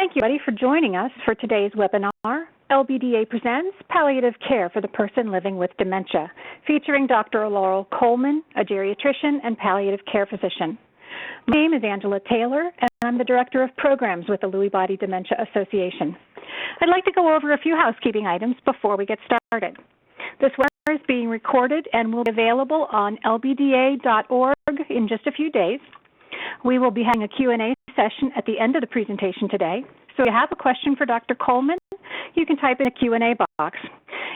Thank you, everybody, for joining us for today's webinar. LBDA presents Palliative Care for the Person Living with Dementia, featuring Dr. Laurel Coleman, a geriatrician and palliative care physician. My name is Angela Taylor, and I'm the Director of Programs with the Lewy Body Dementia Association. I'd like to go over a few housekeeping items before we get started. This webinar is being recorded and will be available on lbda.org in just a few days. We will be having a Q&A session at the end of the presentation today. So if you have a question for Dr. Coleman, you can type in the Q&A box.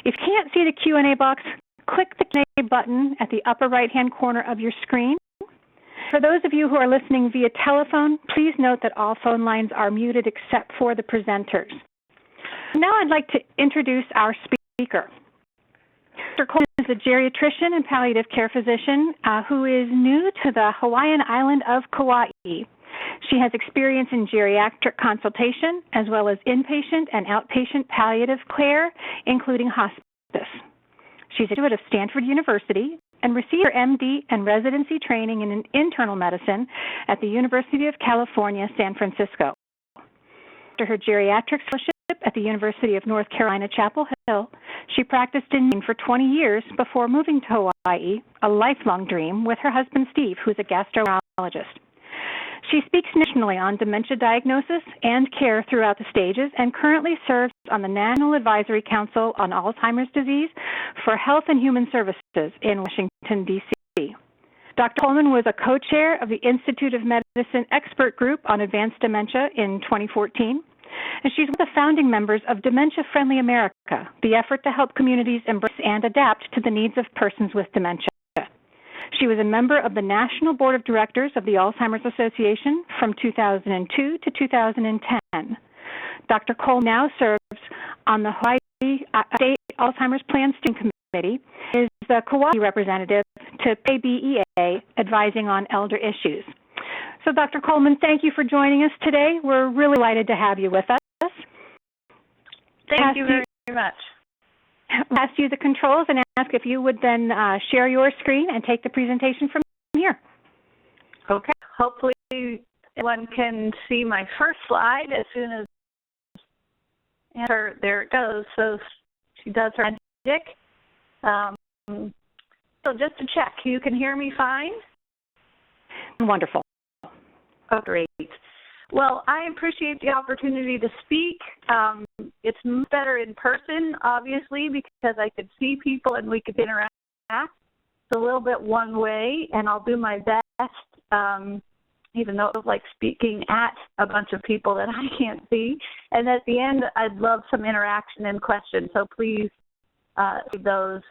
If you can't see the Q&A box, click the Q&A button at the upper right-hand corner of your screen. For those of you who are listening via telephone, please note that all phone lines are muted except for the presenters. Now I'd like to introduce our speaker. Dr. Coleman is a geriatrician and palliative care physician who is new to the Hawaiian island of Kauai. She has experience in geriatric consultation as well as inpatient and outpatient palliative care, including hospice. She's a graduate of Stanford University and received her MD and residency training in internal medicine at the University of California, San Francisco. After her geriatric fellowship at the University of North Carolina, Chapel Hill, she practiced in Maine for 20 years before moving to Hawaii, a lifelong dream, with her husband Steve, who's a gastroenterologist. She speaks nationally on dementia diagnosis and care throughout the stages and currently serves on the National Advisory Council on Alzheimer's Disease for Health and Human Services in Washington, D.C. Dr. Coleman was a co-chair of the Institute of Medicine Expert Group on Advanced Dementia in 2014, and she's one of the founding members of Dementia Friendly America, the effort to help communities embrace and adapt to the needs of persons with dementia. She was a member of the National Board of Directors of the Alzheimer's Association from 2002 to 2010. Dr. Cole now serves on the Hawaii State Alzheimer's Plan Steering Committee, is the Kauai representative to ABEA, advising on elder issues. So, Dr. Coleman, thank you for joining us today. We're really delighted to have you with us. Thank you very much. I'll ask you the controls and ask if you would then share your screen and take the presentation from here. Okay. Hopefully everyone can see my first slide as soon as there it goes. So she does her magic. So just to check, you can hear me fine? Wonderful. Oh, great. Well, I appreciate the opportunity to speak. It's better in person, obviously, because I could see people and we could interact. It's a little bit one way, and I'll do my best, even though it was like speaking at a bunch of people that I can't see. And at the end, I'd love some interaction and questions, so please leave those.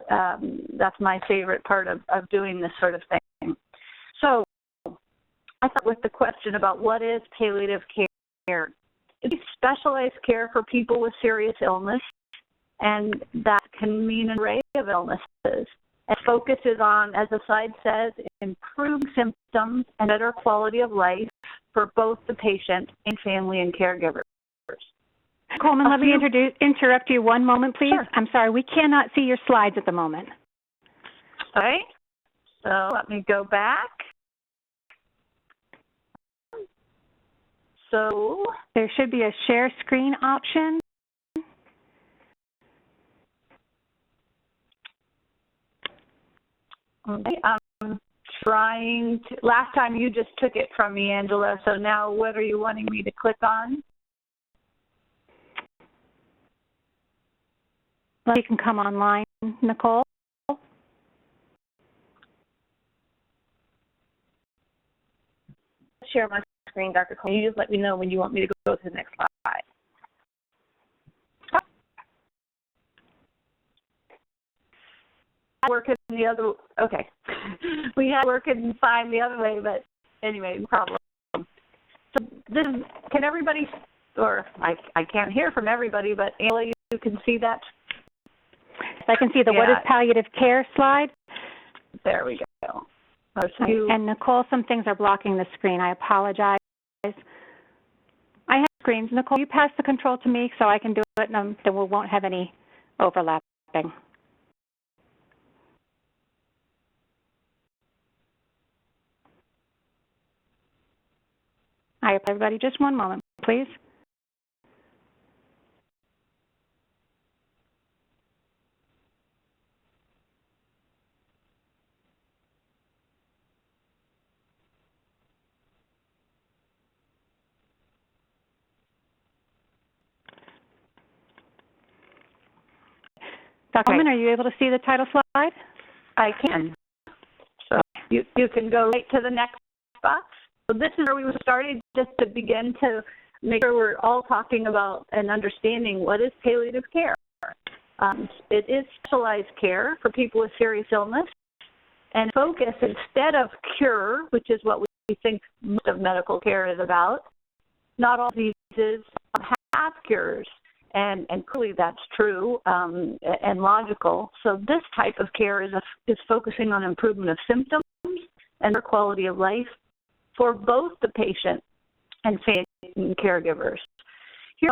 That's my favorite part of doing this sort of thing. So I thought with the question about what is palliative care. It's specialized care for people with serious illness, and that can mean an array of illnesses. It focuses on, as the slide says, improving symptoms and better quality of life for both the patient and family and caregivers. Coleman, let me interrupt you one moment, please. Sure. I'm sorry, we cannot see your slides at the moment. All right, so let me go back. So there should be a share screen option. Okay, I'm trying to, last time you just took it from me, Angela, so now what are you wanting me to click on? You can come online, Nicole. Share my screen, Dr. Coleman. You just let me know when you want me to go to the next slide. Working the other, okay. We had working fine the other way, but anyway, no problem. So this is, can everybody, or I can't hear from everybody, but Angela, you can see that? I can see the what is palliative care slide. There we go. And Nicole, some things are blocking the screen. I apologize. I have screens. Nicole, you pass the control to me so I can do it, and then we won't have any overlapping. I apologize, everybody. Just one moment, please. Dr. Coleman, are you able to see the title slide? I can. So you can go right to the next box. So this is where we started, just to begin to make sure we're all talking about and understanding what is palliative care. It is specialized care for people with serious illness, and focus, instead of cure, which is what we think most of medical care is about. Not all diseases have cures, and clearly that's true and logical. So this type of care is focusing on improvement of symptoms and their quality of life for both the patient and family and caregivers. Here,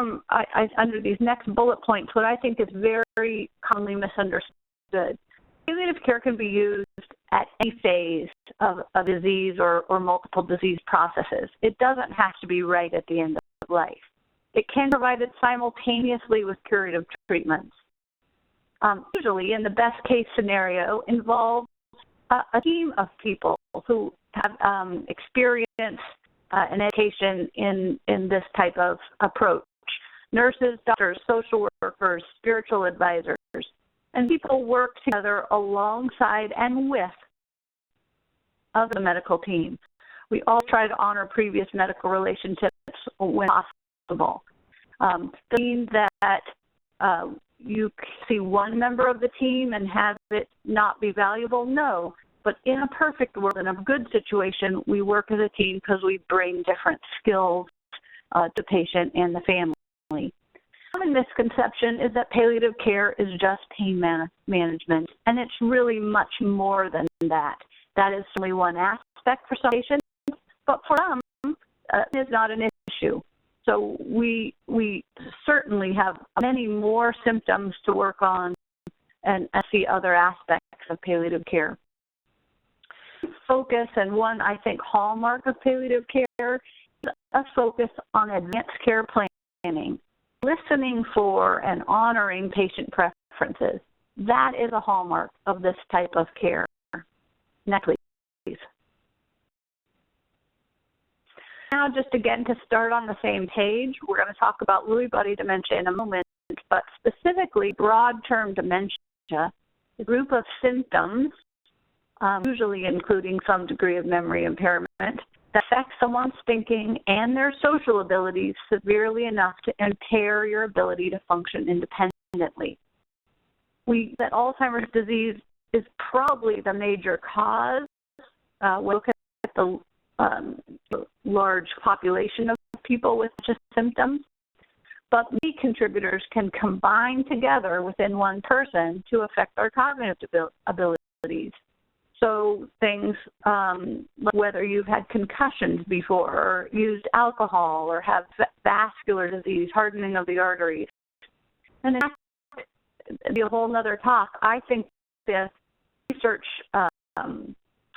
under these next bullet points, what I think is very commonly misunderstood. Palliative care can be used at any phase of a disease or multiple disease processes. It doesn't have to be right at the end of life. It can provide it simultaneously with curative treatments. Usually, in the best case scenario, involves a team of people who have experience and education in this type of approach. Nurses, doctors, social workers, spiritual advisors, and people work together alongside and with other medical teams. We all try to honor previous medical relationships when possible. Does it mean that you see one member of the team and have it not be valuable? No. But in a perfect world, in a good situation, we work as a team because we bring different skills to the patient and the family. Common misconception is that palliative care is just pain management, and it's really much more than that. That is only one aspect for some patients, but for some, it is not an issue. So we certainly have many more symptoms to work on and see other aspects of palliative care. Focus, and one, I think, hallmark of palliative care is a focus on advanced care planning, listening for and honoring patient preferences. That is a hallmark of this type of care. Next, please. Now, just again to start on the same page, we're going to talk about Lewy body dementia in a moment, but specifically broad-term dementia, a group of symptoms, usually including some degree of memory impairment, that affect someone's thinking and their social abilities severely enough to impair your ability to function independently. That Alzheimer's disease is probably the major cause. We look at the large population of people with such symptoms, but many contributors can combine together within one person to affect our cognitive abilities. So things like whether you've had concussions before, or used alcohol, or have vascular disease, hardening of the arteries. And in fact, it'd be a whole other talk. I think the research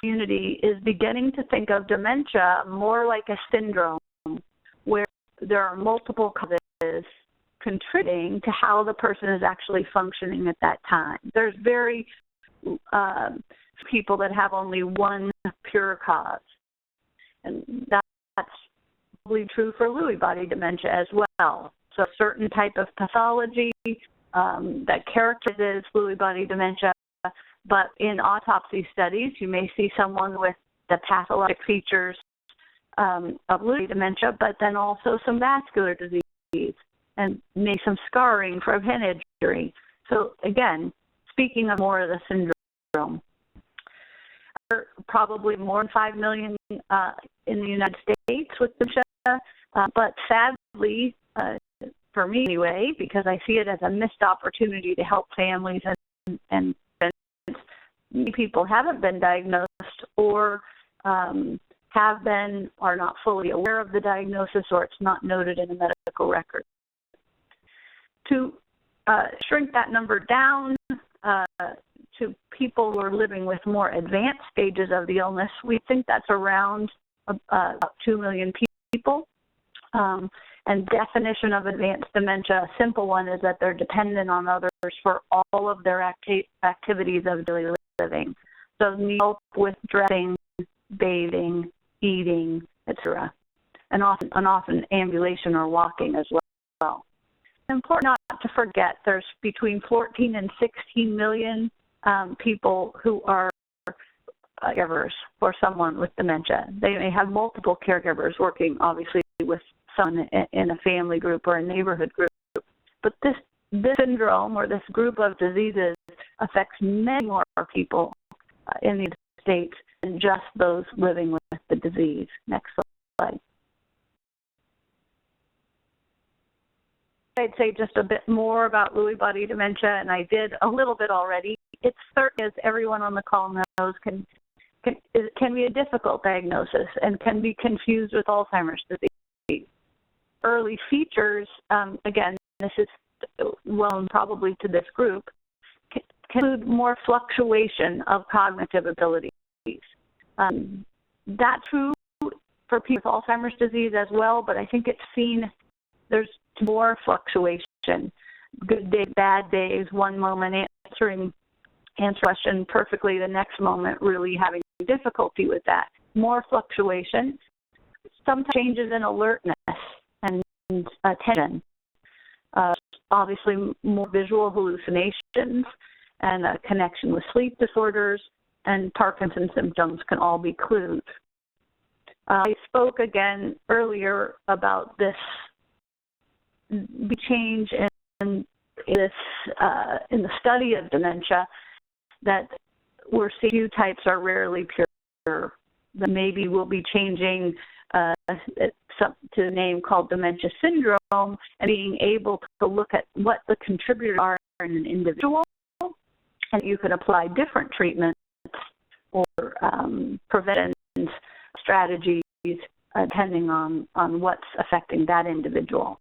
community is beginning to think of dementia more like a syndrome, where there are multiple causes contributing to how the person is actually functioning at that time. There's very people that have only one pure cause. And that's probably true for Lewy body dementia as well. So a certain type of pathology that characterizes Lewy body dementia, but in autopsy studies, you may see someone with the pathologic features of Lewy dementia, but then also some vascular disease and maybe some scarring from head injury. So again, speaking of more of the syndrome. Probably more than 5 million in the United States with dementia, but sadly, for me anyway, because I see it as a missed opportunity to help families and many people haven't been diagnosed or have been, are not fully aware of the diagnosis, or it's not noted in a medical record. To shrink that number down to people who are living with more advanced stages of the illness, we think that's around about 2 million people. And definition of advanced dementia, a simple one, is that they're dependent on others for all of their activities of daily living. So need help with dressing, bathing, eating, etc., and often ambulation or walking as well. important not to forget there's between 14 and 16 million people who are caregivers for someone with dementia. They may have multiple caregivers working, obviously, with someone in a family group or a neighborhood group. But this syndrome or this group of diseases affects many more people in the United States than just those living with the disease. Next slide. I'd say just a bit more about Lewy body dementia, and I did a little bit already. It's certainly, as everyone on the call knows, can be a difficult diagnosis and can be confused with Alzheimer's disease. Early features, again, this is well known probably to this group, can include more fluctuation of cognitive abilities. That's true for people with Alzheimer's disease as well, but I think it's seen there's more fluctuation. Good days, bad days, one moment answer question perfectly, the next moment really having difficulty with that. More fluctuation, some changes in alertness and attention. Obviously, more visual hallucinations and a connection with sleep disorders and Parkinson's symptoms can all be clues. I spoke again earlier about this change in the study of dementia, that we're seeing few types are rarely pure. That maybe we'll be changing to a name called dementia syndrome and being able to look at what the contributors are in an individual, and you can apply different treatments or prevention strategies depending on what's affecting that individual.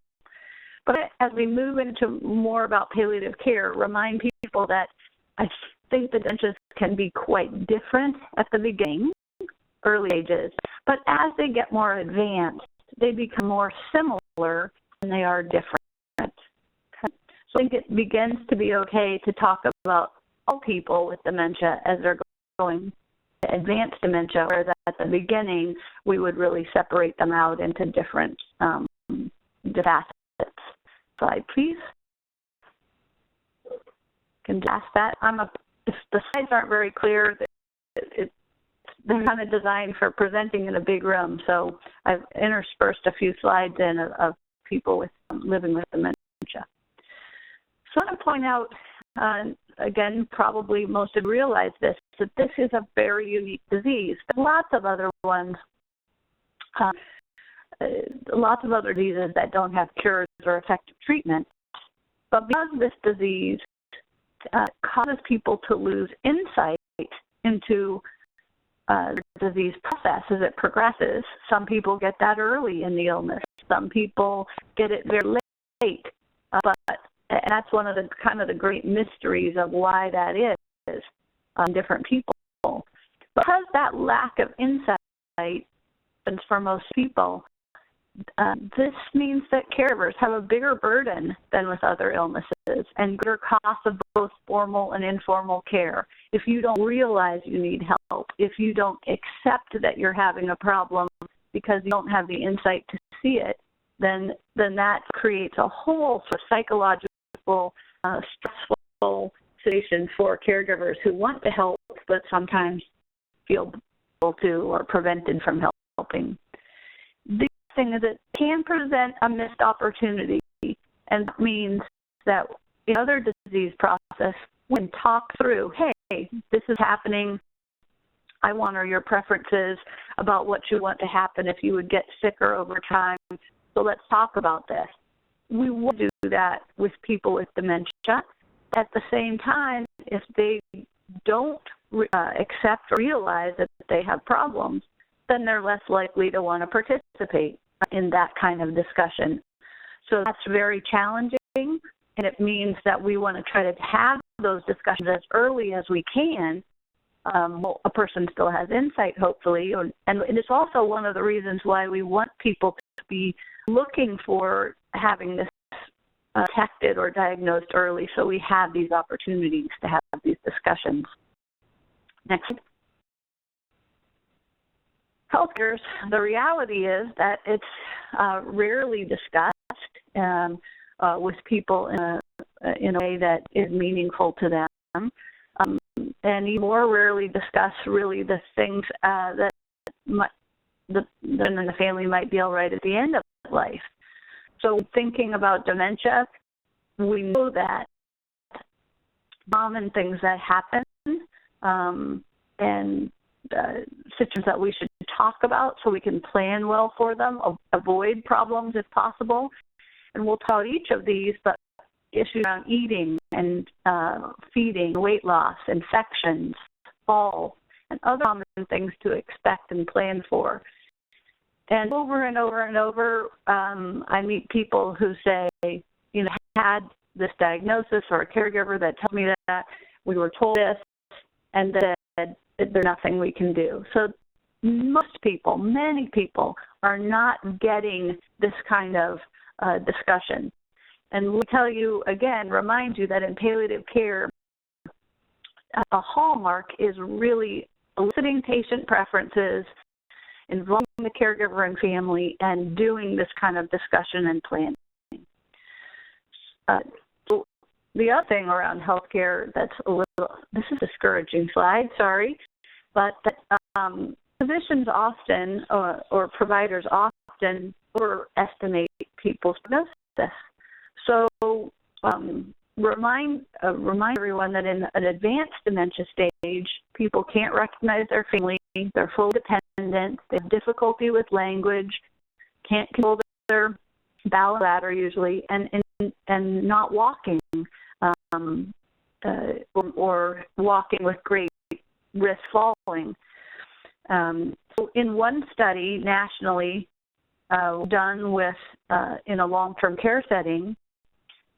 But as we move into more about palliative care, remind people that I think the dementias can be quite different at the beginning, early ages, but as they get more advanced, they become more similar and they are different. So I think it begins to be okay to talk about all people with dementia as they're going to advanced dementia, whereas at the beginning we would really separate them out into different facets. Slide, please. Can you ask that? If the slides aren't very clear, they're kind of designed for presenting in a big room, so I've interspersed a few slides in of people living with dementia. So I want to point out, again, probably most of you realize this, that this is a very unique disease. There's lots of other ones, lots of other diseases that don't have cures or effective treatment, but because this disease causes people to lose insight into the disease process as it progresses. Some people get that early in the illness. Some people get it very late. And that's one of the kind of the great mysteries of why that is different people. Because that lack of insight happens for most people, this means that caregivers have a bigger burden than with other illnesses and greater costs of both formal and informal care. If you don't realize you need help, if you don't accept that you're having a problem because you don't have the insight to see it, then that creates a whole sort of psychological, stressful situation for caregivers who want to help but sometimes feel able to or prevented from helping. The thing is it can present a missed opportunity, and that means that in other disease process, we can talk through, hey, this is happening. I want to know your preferences about what you want to happen if you would get sicker over time. So let's talk about this. We will do that with people with dementia. At the same time, if they don't accept or realize that they have problems, then they're less likely to want to participate in that kind of discussion. So that's very challenging, and it means that we want to try to have those discussions as early as we can. A person still has insight, hopefully, and it's also one of the reasons why we want people to be looking for having this detected or diagnosed early, so we have these opportunities to have these discussions. Next. Healthcare, the reality is that it's rarely discussed. with people in a way that is meaningful to them, and even more rarely discuss really the things that the family might be all right at the end of life. So thinking about dementia, we know that common things that happen and situations that we should talk about so we can plan well for them, avoid problems if possible. And we'll talk about each of these, but issues around eating and feeding, weight loss, infections, falls, and other common things to expect and plan for. And over and over and over, I meet people who say, you know, had this diagnosis, or a caregiver that told me that we were told this, and that there's nothing we can do. So most people, many people, are not getting this kind of discussion. And we tell you, again, remind you that in palliative care, a hallmark is really eliciting patient preferences, involving the caregiver and family, and doing this kind of discussion and planning. So the other thing around healthcare that's a little, this is a discouraging slide, sorry, but physicians often, or providers often, overestimate people's prognosis. So remind everyone that in an advanced dementia stage, people can't recognize their family, they're fully dependent, they have difficulty with language, can't control their bowel bladder usually, and not walking, or walking with great risk falling. So in one study nationally done with in a long-term care setting,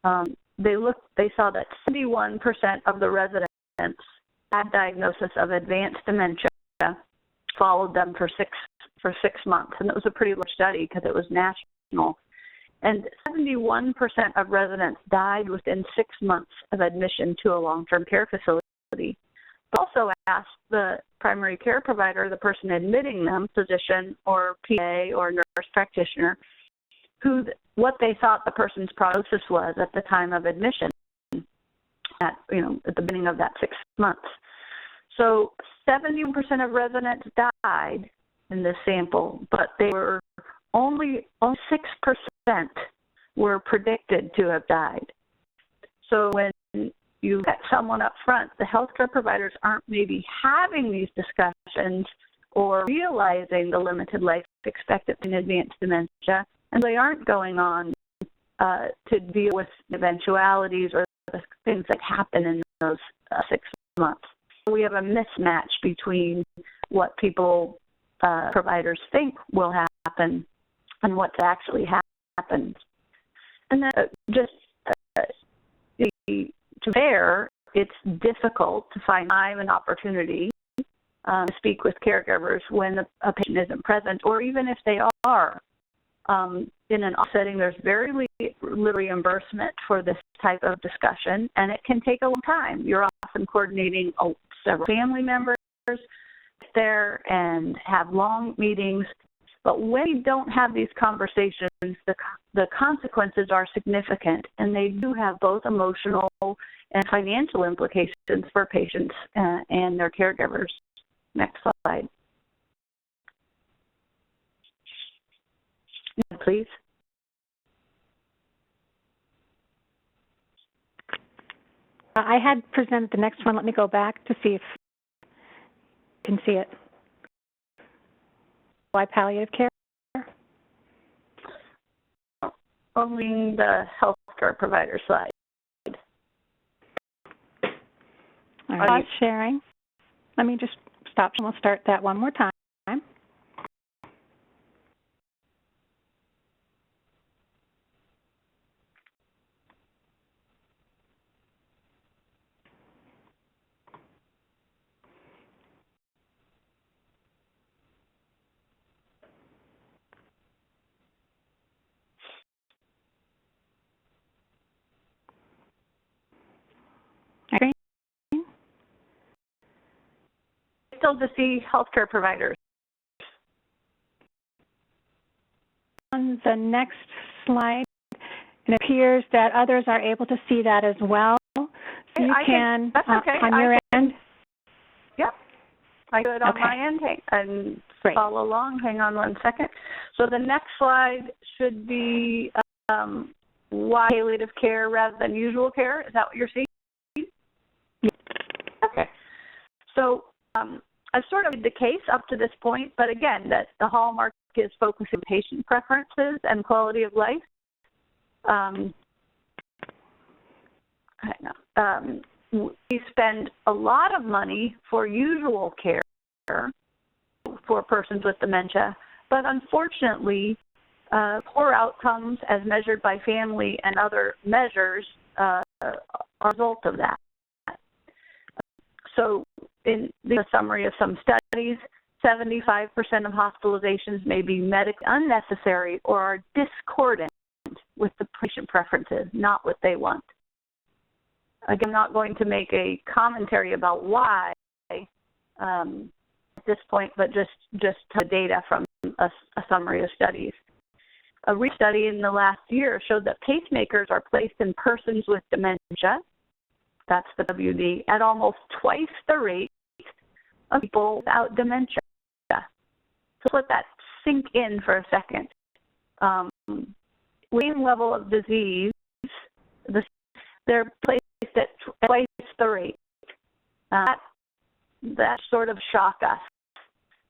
they saw that 71% of the residents had diagnosis of advanced dementia, followed them for six months, and it was a pretty large study because it was national. And 71% of residents died within 6 months of admission to a long-term care facility. But also asked the primary care provider, the person admitting them, physician or PA or nurse practitioner, what they thought the person's prognosis was at the time of admission, at the beginning of that 6 months. So 71% of residents died in this sample, but they were only 6% were predicted to have died. So when you get someone up front, the healthcare providers aren't maybe having these discussions or realizing the limited life expectancy in advanced dementia, and they aren't going on to deal with eventualities or the things that happen in those 6 months. We have a mismatch between what people, providers think will happen and what actually happens. And then to be fair, it's difficult to find time and opportunity to speak with caregivers when a patient isn't present, or even if they are. In an office setting, there's very little reimbursement for this type of discussion, and it can take a long time. You're often coordinating several family members there and have long meetings. But when you don't have these conversations, the consequences are significant, and they do have both emotional and financial implications for patients and their caregivers. Next slide. Please. I had presented the next one. Let me go back to see if you can see it. Why palliative care? Only the healthcare provider slide. All right, sharing. Let me just stop and we'll start that one more time. Still to see healthcare providers. On the next slide, It appears that others are able to see that as well. So you can, that's okay. on your end. Yep. I do it on Okay. my end and Great. follow along. Hang on one second. So the next slide should be why palliative care rather than usual care. Is that what you're seeing? Yes. Okay. So I've sort of made the case up to this point, but again, that the hallmark is focusing on patient preferences and quality of life. We spend a lot of money for usual care for persons with dementia, but unfortunately, poor outcomes as measured by family and other measures are a result of that. So in the summary of some studies, 75% of hospitalizations may be medically unnecessary or are discordant with the patient preferences, not what they want. Again, I'm not going to make a commentary about why at this point, but just the data from a summary of studies. A recent study in the last year showed that pacemakers are placed in persons with dementia, that's the WD, at almost twice the rate of people without dementia. So let that sink in for a second. Same level of disease, they're placed at twice the rate. That sort of shock us.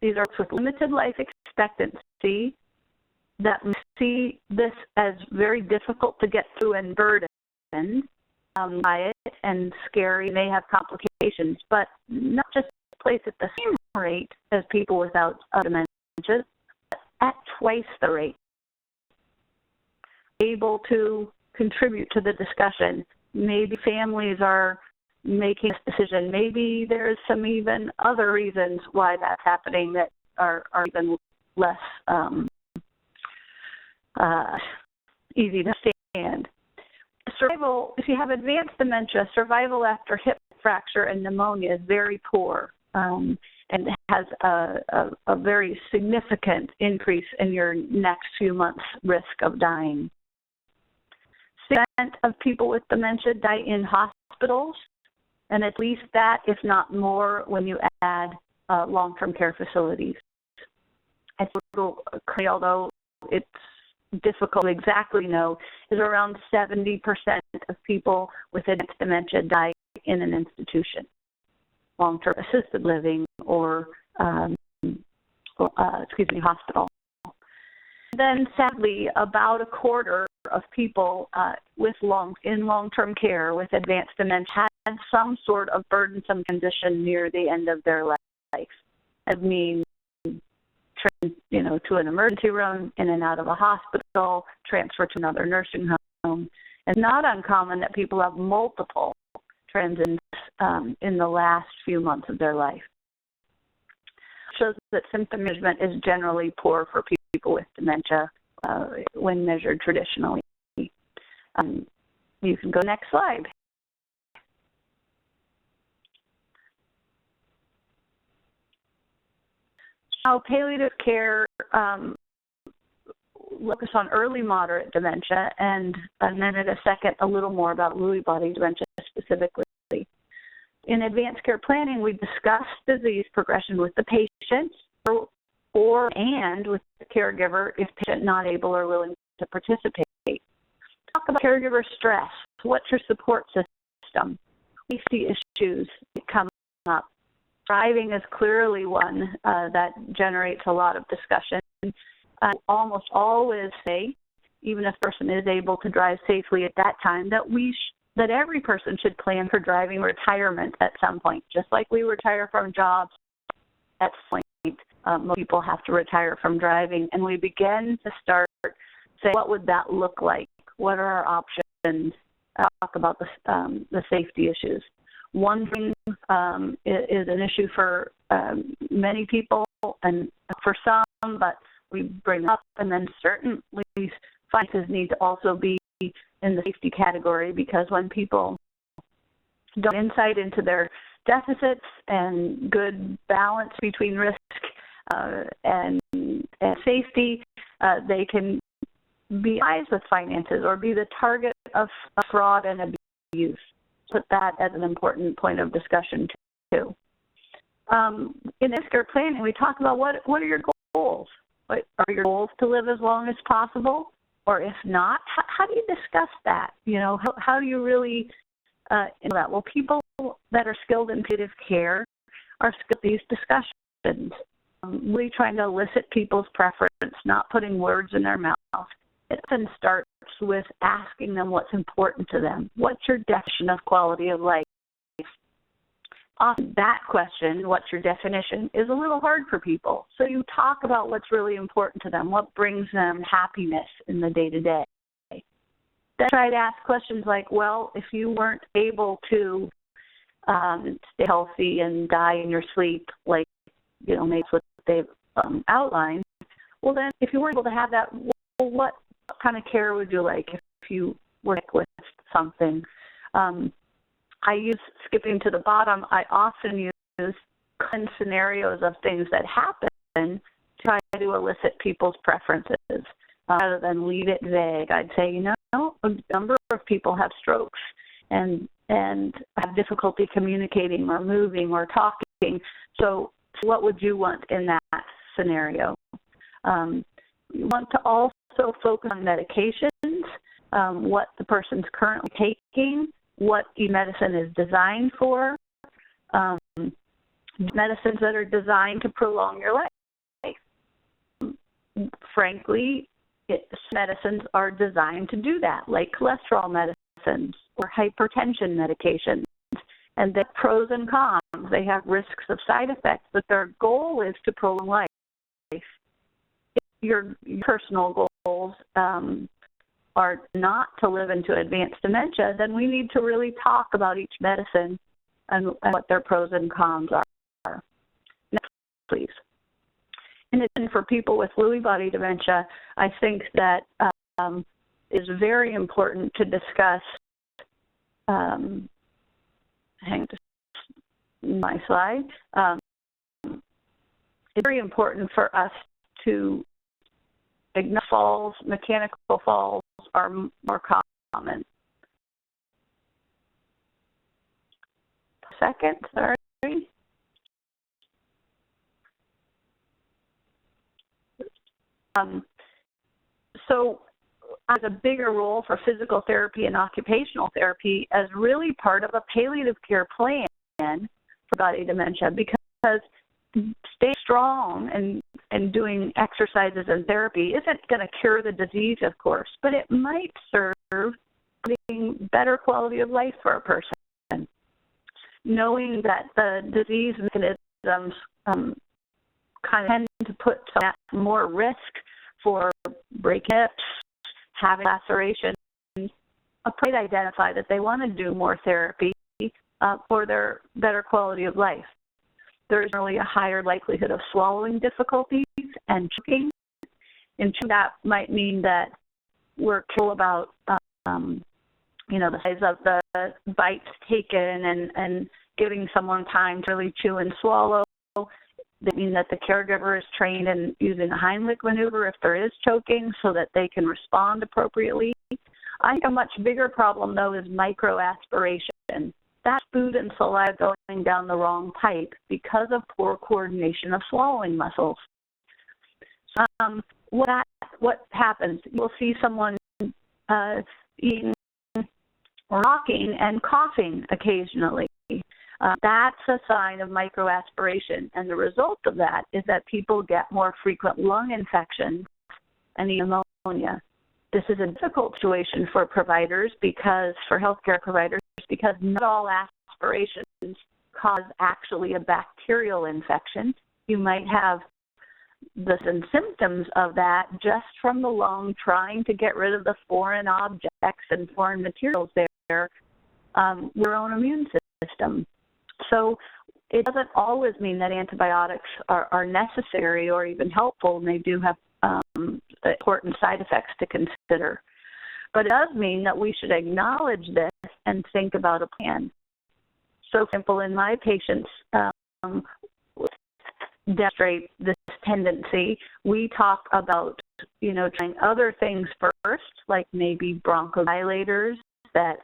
These are with limited life expectancy that we see this as very difficult to get through and burdened by it and scary, may have complications, but not just placed at the same rate as people without dementia, but at twice the rate. Able to contribute to the discussion. Maybe families are making this decision. Maybe there's some even other reasons why that's happening that are even less easy to understand. Survival, if you have advanced dementia, survival after hip fracture and pneumonia is very poor and has a very significant increase in your next few months' risk of dying. 6% of people with dementia die in hospitals, and at least that, if not more, when you add long-term care facilities. Although it's difficult to exactly know, is around 70% of people with advanced dementia die in an institution, long-term assisted living or hospital. Then, sadly, about a quarter of people in long-term care with advanced dementia had some sort of burdensome condition near the end of their life. It means, to an emergency room, in and out of a hospital, transfer to another nursing home. It's not uncommon that people have multiple transients in the last few months of their life. It shows that symptom management is generally poor for people with dementia when measured traditionally. You can go next slide. Now, palliative care focus on early moderate dementia, and then in a second, a little more about Lewy body dementia specifically. In advanced care planning, we discuss disease progression with the patient and with the caregiver if patient not able or willing to participate. Talk about caregiver stress. What's your support system? Safety issues that come up. Driving is clearly one that generates a lot of discussion. I almost always say, even if a person is able to drive safely at that time, that every person should plan for driving retirement at some point. Just like we retire from jobs, at some point, most people have to retire from driving, and we begin to start saying, what would that look like? What are our options? Talk about the safety issues. One thing is an issue for many people and for some, but we bring up, and then certainly finances need to also be in the safety category, because when people don't have insight into their deficits and good balance between risk and safety, they can be wise with finances or be the target of fraud and abuse. Put that as an important point of discussion too. In healthcare planning, we talk about what are your goals? What are your goals to live as long as possible? Or if not, how do you discuss that? You know, how do you really do that? Well, people that are skilled in palliative care are skilled at these discussions, really trying to elicit people's preference, not putting words in their mouth. It often starts with asking them what's important to them. What's your definition of quality of life? Often that question, what's your definition, is a little hard for people. So you talk about what's really important to them, what brings them happiness in the day-to-day. Then try to ask questions like, well, if you weren't able to stay healthy and die in your sleep, like, you know, maybe what they've outlined, well then, if you weren't able to have that, well, what kind of care would you like if you were sick with something? I use, skipping to the bottom, I often use common scenarios of things that happen to try to elicit people's preferences. Rather than leave it vague, I'd say, you know, a number of people have strokes and have difficulty communicating or moving or talking. So what would you want in that scenario? You want to also focus on medications, what the person's currently taking, what medicine is designed for, medicines that are designed to prolong your life. Frankly, medicines are designed to do that, like cholesterol medicines or hypertension medications. And they have pros and cons. They have risks of side effects, but their goal is to prolong life. If your personal goals are not to live into advanced dementia, then we need to really talk about each medicine and what their pros and cons are. Next, please. And then for people with Lewy body dementia, I think that is very important to discuss. Hang on my slide. It's very important for us to ignore falls. Mechanical falls are more common. Second, sorry. So has a bigger role for physical therapy and occupational therapy as really part of a palliative care plan for body dementia, because staying strong and doing exercises and therapy isn't going to cure the disease, of course, but it might serve putting better quality of life for a person. Knowing that the disease mechanisms kind of tend to put some more risk for breaking hips, having lacerations, might identify that they want to do more therapy for their better quality of life. There's really a higher likelihood of swallowing difficulties and choking. And that might mean that we're careful about, the size of the bites taken and giving someone time to really chew and swallow. That means that the caregiver is trained in using a Heimlich maneuver if there is choking so that they can respond appropriately. I think a much bigger problem, though, is microaspiration. That's food and saliva going down the wrong pipe because of poor coordination of swallowing muscles. What happens? You'll see someone eating, rocking, and coughing occasionally. That's a sign of microaspiration, and the result of that is that people get more frequent lung infections and pneumonia. This is a difficult situation for providers, for healthcare providers, because not all aspirations cause actually a bacterial infection. You might have the symptoms of that just from the lung trying to get rid of the foreign objects and foreign materials there, your own immune system. So it doesn't always mean that antibiotics are necessary or even helpful, and they do have important side effects to consider. But it does mean that we should acknowledge this and think about a plan. So simple, in my patients demonstrate this tendency. We talk about trying other things first, like maybe bronchodilators that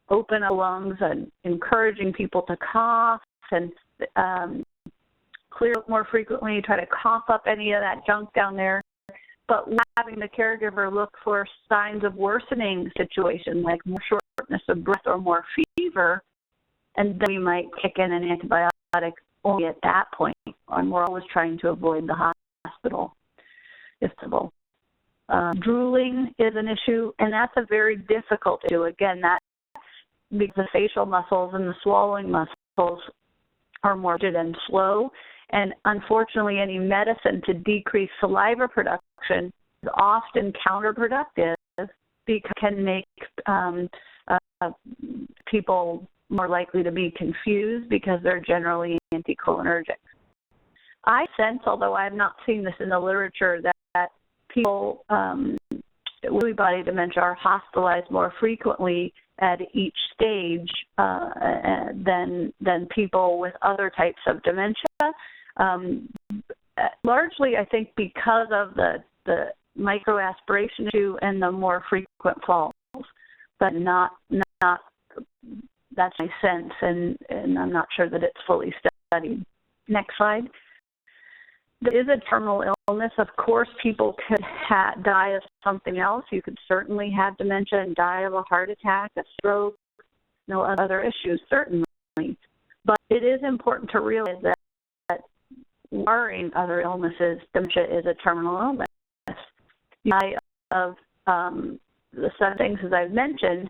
open up lungs and encouraging people to cough and clear more frequently, try to cough up any of that junk down there. But having the caregiver look for signs of worsening situation, like more shortness of breath or more fever, and then we might kick in an antibiotic only at that point. And we're always trying to avoid the hospital if possible. Drooling is an issue, and that's a very difficult issue. Again, that because the facial muscles and the swallowing muscles are more rigid and slow, and unfortunately any medicine to decrease saliva production is often counterproductive because it can make people more likely to be confused because they're generally anticholinergic. I sense, although I have not seen this in the literature, that people with Lewy body dementia are hospitalized more frequently at each stage than people with other types of dementia. Largely, I think, because of the microaspiration issue and the more frequent falls, but not that's my sense, and I'm not sure that it's fully studied. Next slide. There is a terminal illness. Of course, people could die of something else. You could certainly have dementia and die of a heart attack, a stroke, no other issues, certainly. But it is important to realize that barring other illnesses, dementia is a terminal illness. You die of the same things as I've mentioned,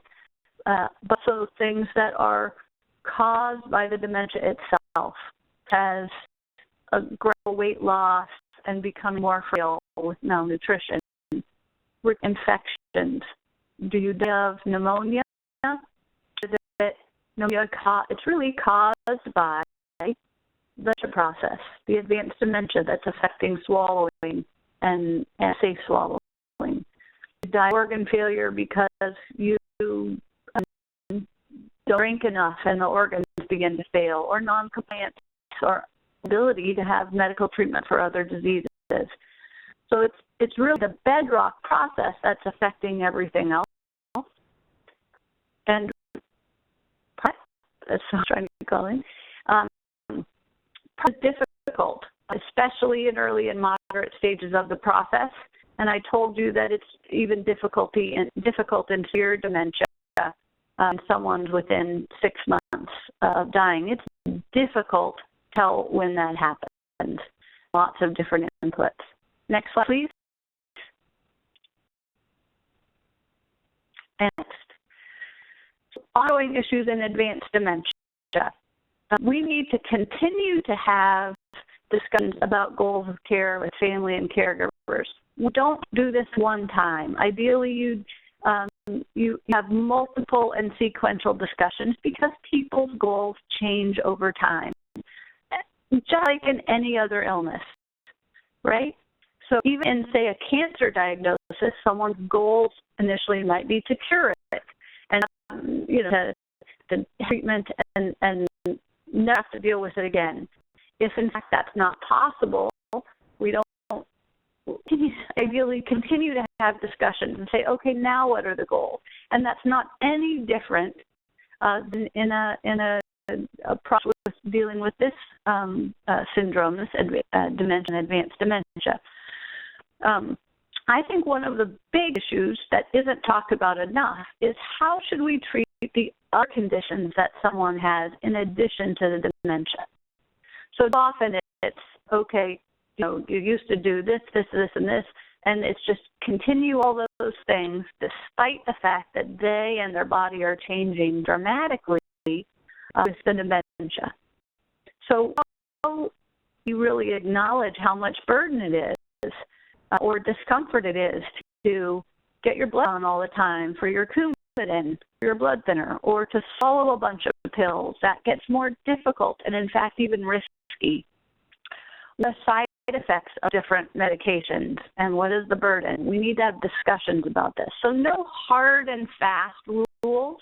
but also things that are caused by the dementia itself, as a gradual weight loss and becoming more frail with malnutrition, infections. Do you die of pneumonia? It's really caused by the dementia process, the advanced dementia that's affecting swallowing and safe swallowing. You die of organ failure because you don't drink enough and the organs begin to fail, or non-compliance, or ability to have medical treatment for other diseases. So it's really the bedrock process that's affecting everything else. And that's what I'm trying to call in. It's difficult, especially in early and moderate stages of the process. And I told you that it's even difficult in severe dementia. Someone's within 6 months of dying. It's difficult to tell when that happens. Lots of different inputs. Next slide, please. And next. Ongoing issues in advanced dementia. We need to continue to have discussions about goals of care with family and caregivers. We don't do this one time. Ideally, you have multiple and sequential discussions because people's goals change over time, just like in any other illness, right? So even in, say, a cancer diagnosis, someone's goals initially might be to cure it and, the treatment and not have to deal with it again. If, in fact, that's not possible, we don't ideally continue to have discussions and say, okay, now what are the goals? And that's not any different than in a process with dealing with this syndrome, this dementia and advanced dementia. I think one of the big issues that isn't talked about enough is how should we treat the other conditions that someone has in addition to the dementia. So often it's, okay, you used to do this, this, this, and this, and it's just continue all those things despite the fact that they and their body are changing dramatically with the dementia. So how you really acknowledge how much burden it is or discomfort it is to get your blood on all the time for your Coumadin, your blood thinner, or to swallow a bunch of pills. That gets more difficult and, in fact, even risky. The side effects of different medications and what is the burden. We need to have discussions about this. So no hard and fast rules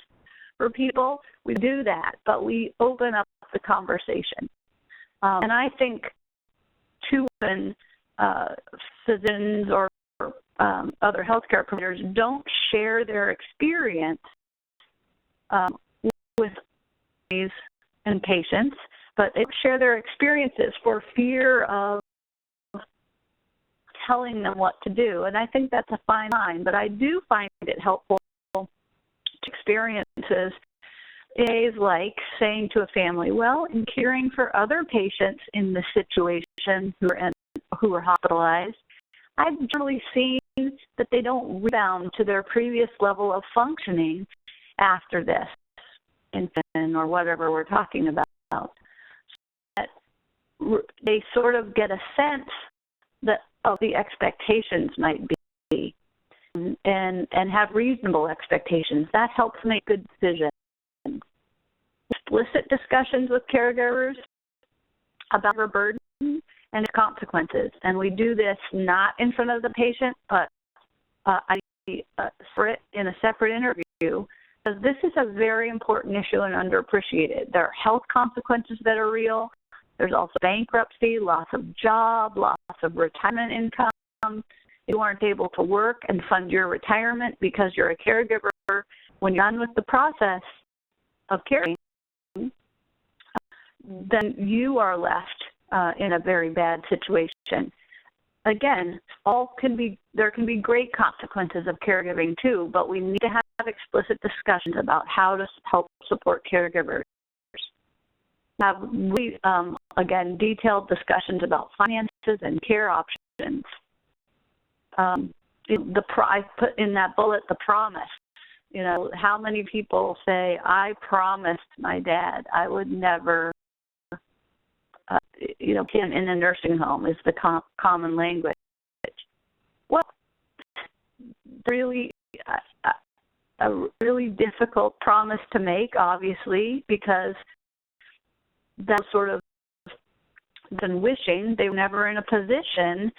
for people. We do that, but we open up the conversation. And I think too often physicians or other healthcare providers don't share their experience with these and patients, but they share their experiences for fear of telling them what to do. And I think that's a fine line, but I do find it helpful to experiences days like saying to a family, well, in caring for other patients in this situation who are hospitalized, I've generally seen that they don't rebound to their previous level of functioning after this infant or whatever we're talking about. That they sort of get a sense that of the expectations might be and have reasonable expectations. That helps make good decisions. Explicit discussions with caregivers about her burden and its consequences. And we do this not in front of the patient, but for it in a separate interview, because this is a very important issue and underappreciated. There are health consequences that are real. There's also bankruptcy, loss of job, loss of retirement income. You aren't able to work and fund your retirement because you're a caregiver. When you're done with the process of caring, then you are left in a very bad situation. Again, there can be great consequences of caregiving too, but we need to have explicit discussions about how to help support caregivers. Have again, detailed discussions about finances and care options. I put in that bullet the promise. You know, how many people say, I promised my dad I would never, in a nursing home is the common language. Well, really, a really difficult promise to make, obviously, because that sort of been wishing they were never in a position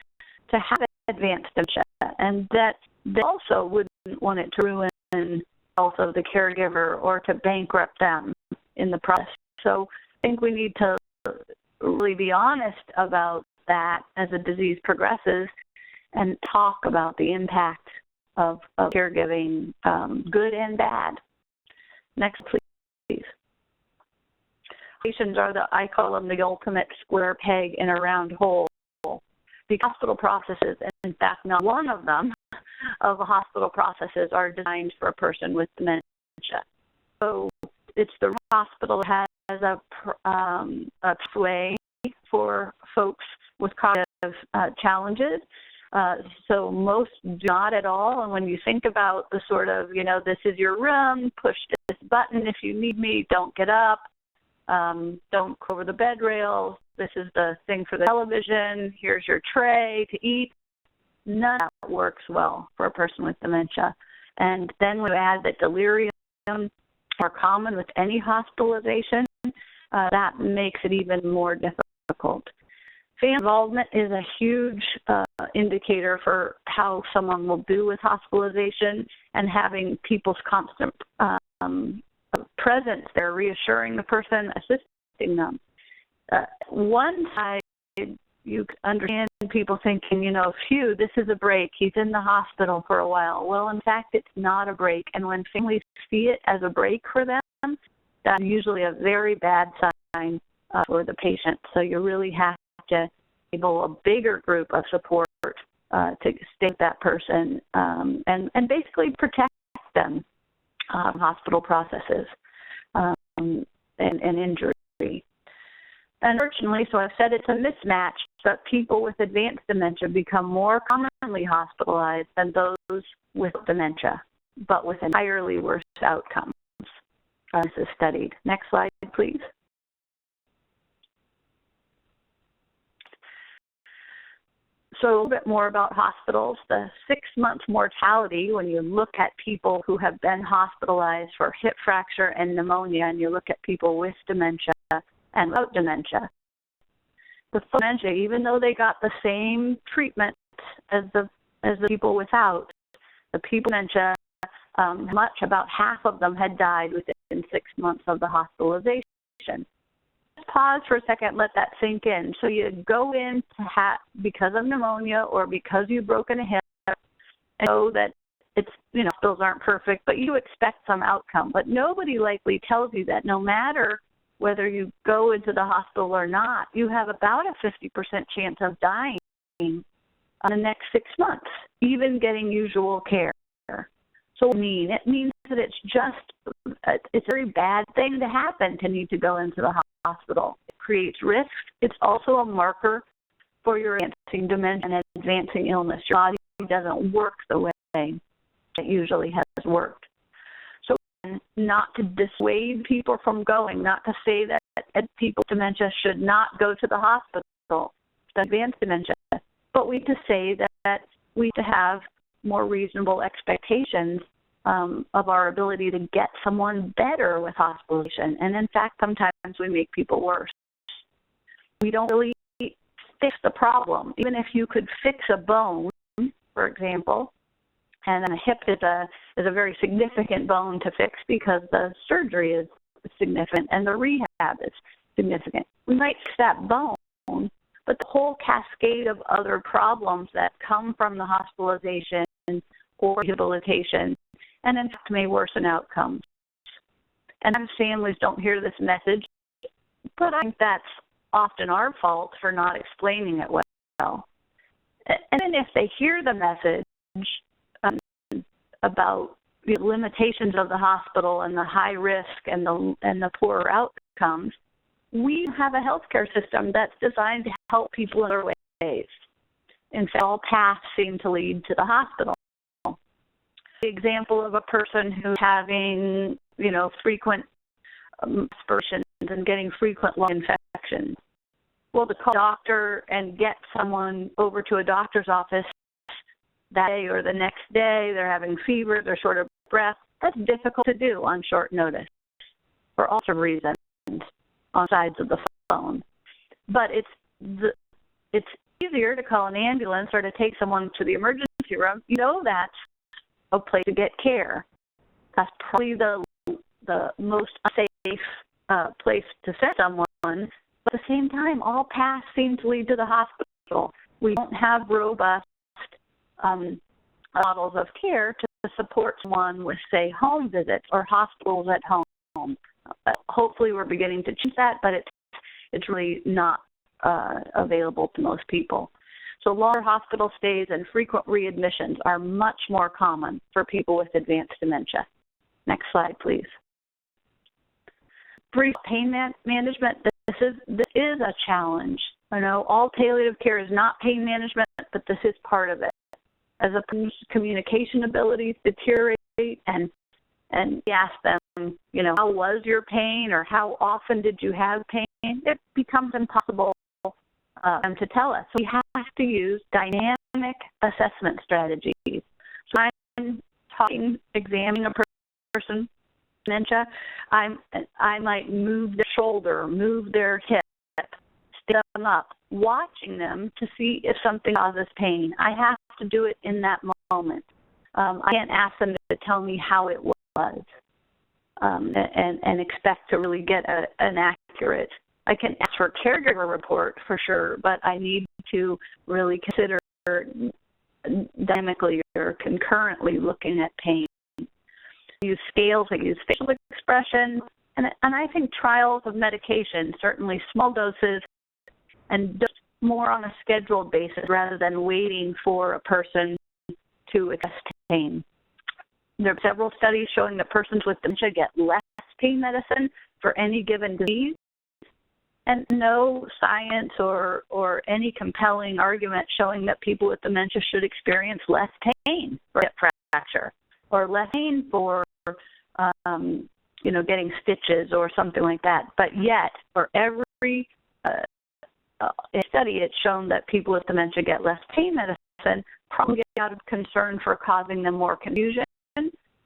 to have advanced dementia, and that they also wouldn't want it to ruin the health of the caregiver or to bankrupt them in the process. So I think we need to really be honest about that as the disease progresses and talk about the impact of caregiving, good and bad. Next, please. Patients are I call them the ultimate square peg in a round hole. The hospital processes, and in fact, not one of them of the hospital processes are designed for a person with dementia. So it's the hospital that has a way for folks with cognitive challenges. So most do not at all. And when you think about the sort of, this is your room, push this button if you need me, don't get up, don't go over the bed rails, this is the thing for the television, here's your tray to eat. None of that works well for a person with dementia. And then we add that delirium are common with any hospitalization, that makes it even more difficult. Family involvement is a huge indicator for how someone will do with hospitalization, and having people's constant presence there, reassuring the person, assisting them. One side, you understand people thinking, phew, this is a break. He's in the hospital for a while. Well, in fact, it's not a break. And when families see it as a break for them, that's usually a very bad sign for the patient. So you really have to enable a bigger group of support to stay with that person and basically protect them from hospital processes and injury. Unfortunately, so I've said it's a mismatch, but people with advanced dementia become more commonly hospitalized than those with dementia, but with entirely worse outcomes. This is studied. Next slide, please. So a little bit more about hospitals. The 6-month mortality, when you look at people who have been hospitalized for hip fracture and pneumonia, and you look at people with dementia and without dementia, the dementia, even though they got the same treatment as the people without, the people with dementia, about half of them had died within 6 months of the hospitalization. Pause for a second, let that sink in. So you go in because of pneumonia or because you've broken a hip, and know that it's, hospitals aren't perfect, but you expect some outcome. But nobody likely tells you that no matter whether you go into the hospital or not, you have about a 50% chance of dying in the next 6 months, even getting usual care. So it means that it's a very bad thing to happen to need to go into the hospital. It creates risk. It's also a marker for your advancing dementia and advancing illness. Your body doesn't work the way it usually has worked. So not to dissuade people from going, not to say that people with dementia should not go to the hospital to advance dementia, but we need to say that we need to have more reasonable expectations of our ability to get someone better with hospitalization. And in fact, sometimes we make people worse. We don't really fix the problem. Even if you could fix a bone, for example, and a hip is a very significant bone to fix because the surgery is significant and the rehab is significant. We might fix that bone, but the whole cascade of other problems that come from the hospitalization or rehabilitation, and in fact may worsen outcomes. And families don't hear this message, but I think that's often our fault for not explaining it well. And then if they hear the message about the limitations of the hospital and the high risk and the poorer outcomes, we have a healthcare system that's designed to help people in other ways. In fact, all paths seem to lead to the hospital. The example of a person who's having, frequent aspirations and getting frequent lung infections. Well, to call a doctor and get someone over to a doctor's office that day or the next day, they're having fever, they're short of breath, that's difficult to do on short notice for all sorts of reasons on sides of the phone. But it's easier to call an ambulance or to take someone to the emergency room. That's a place to get care. That's probably the most unsafe place to send someone. But at the same time, all paths seem to lead to the hospital. We don't have robust models of care to support someone with, say, home visits or hospitals at home. Hopefully we're beginning to change that, but it's really not available to most people. So longer hospital stays and frequent readmissions are much more common for people with advanced dementia. Next slide, please. Brief pain management. This is a challenge. I know all palliative care is not pain management, but this is part of it. As a person's communication abilities deteriorate and we ask them, how was your pain or how often did you have pain, it becomes impossible to tell us. So we have to use dynamic assessment strategies. So I'm examining a person with dementia, I might move their shoulder, move their hip, stand them up, watching them to see if something causes pain. I have to do it in that moment. I can't ask them to tell me how it was and expect to really get an accurate. I can ask for a caregiver report for sure, but I need to really consider dynamically or concurrently looking at pain. I use scales, I use facial expression, and I think trials of medication, certainly small doses, and just more on a scheduled basis rather than waiting for a person to express pain. There are several studies showing that persons with dementia get less pain medicine for any given disease, and no science or any compelling argument showing that people with dementia should experience less pain for hip fracture or less pain for getting stitches or something like that. But yet, for every study, it's shown that people with dementia get less pain medicine, probably out of concern for causing them more confusion,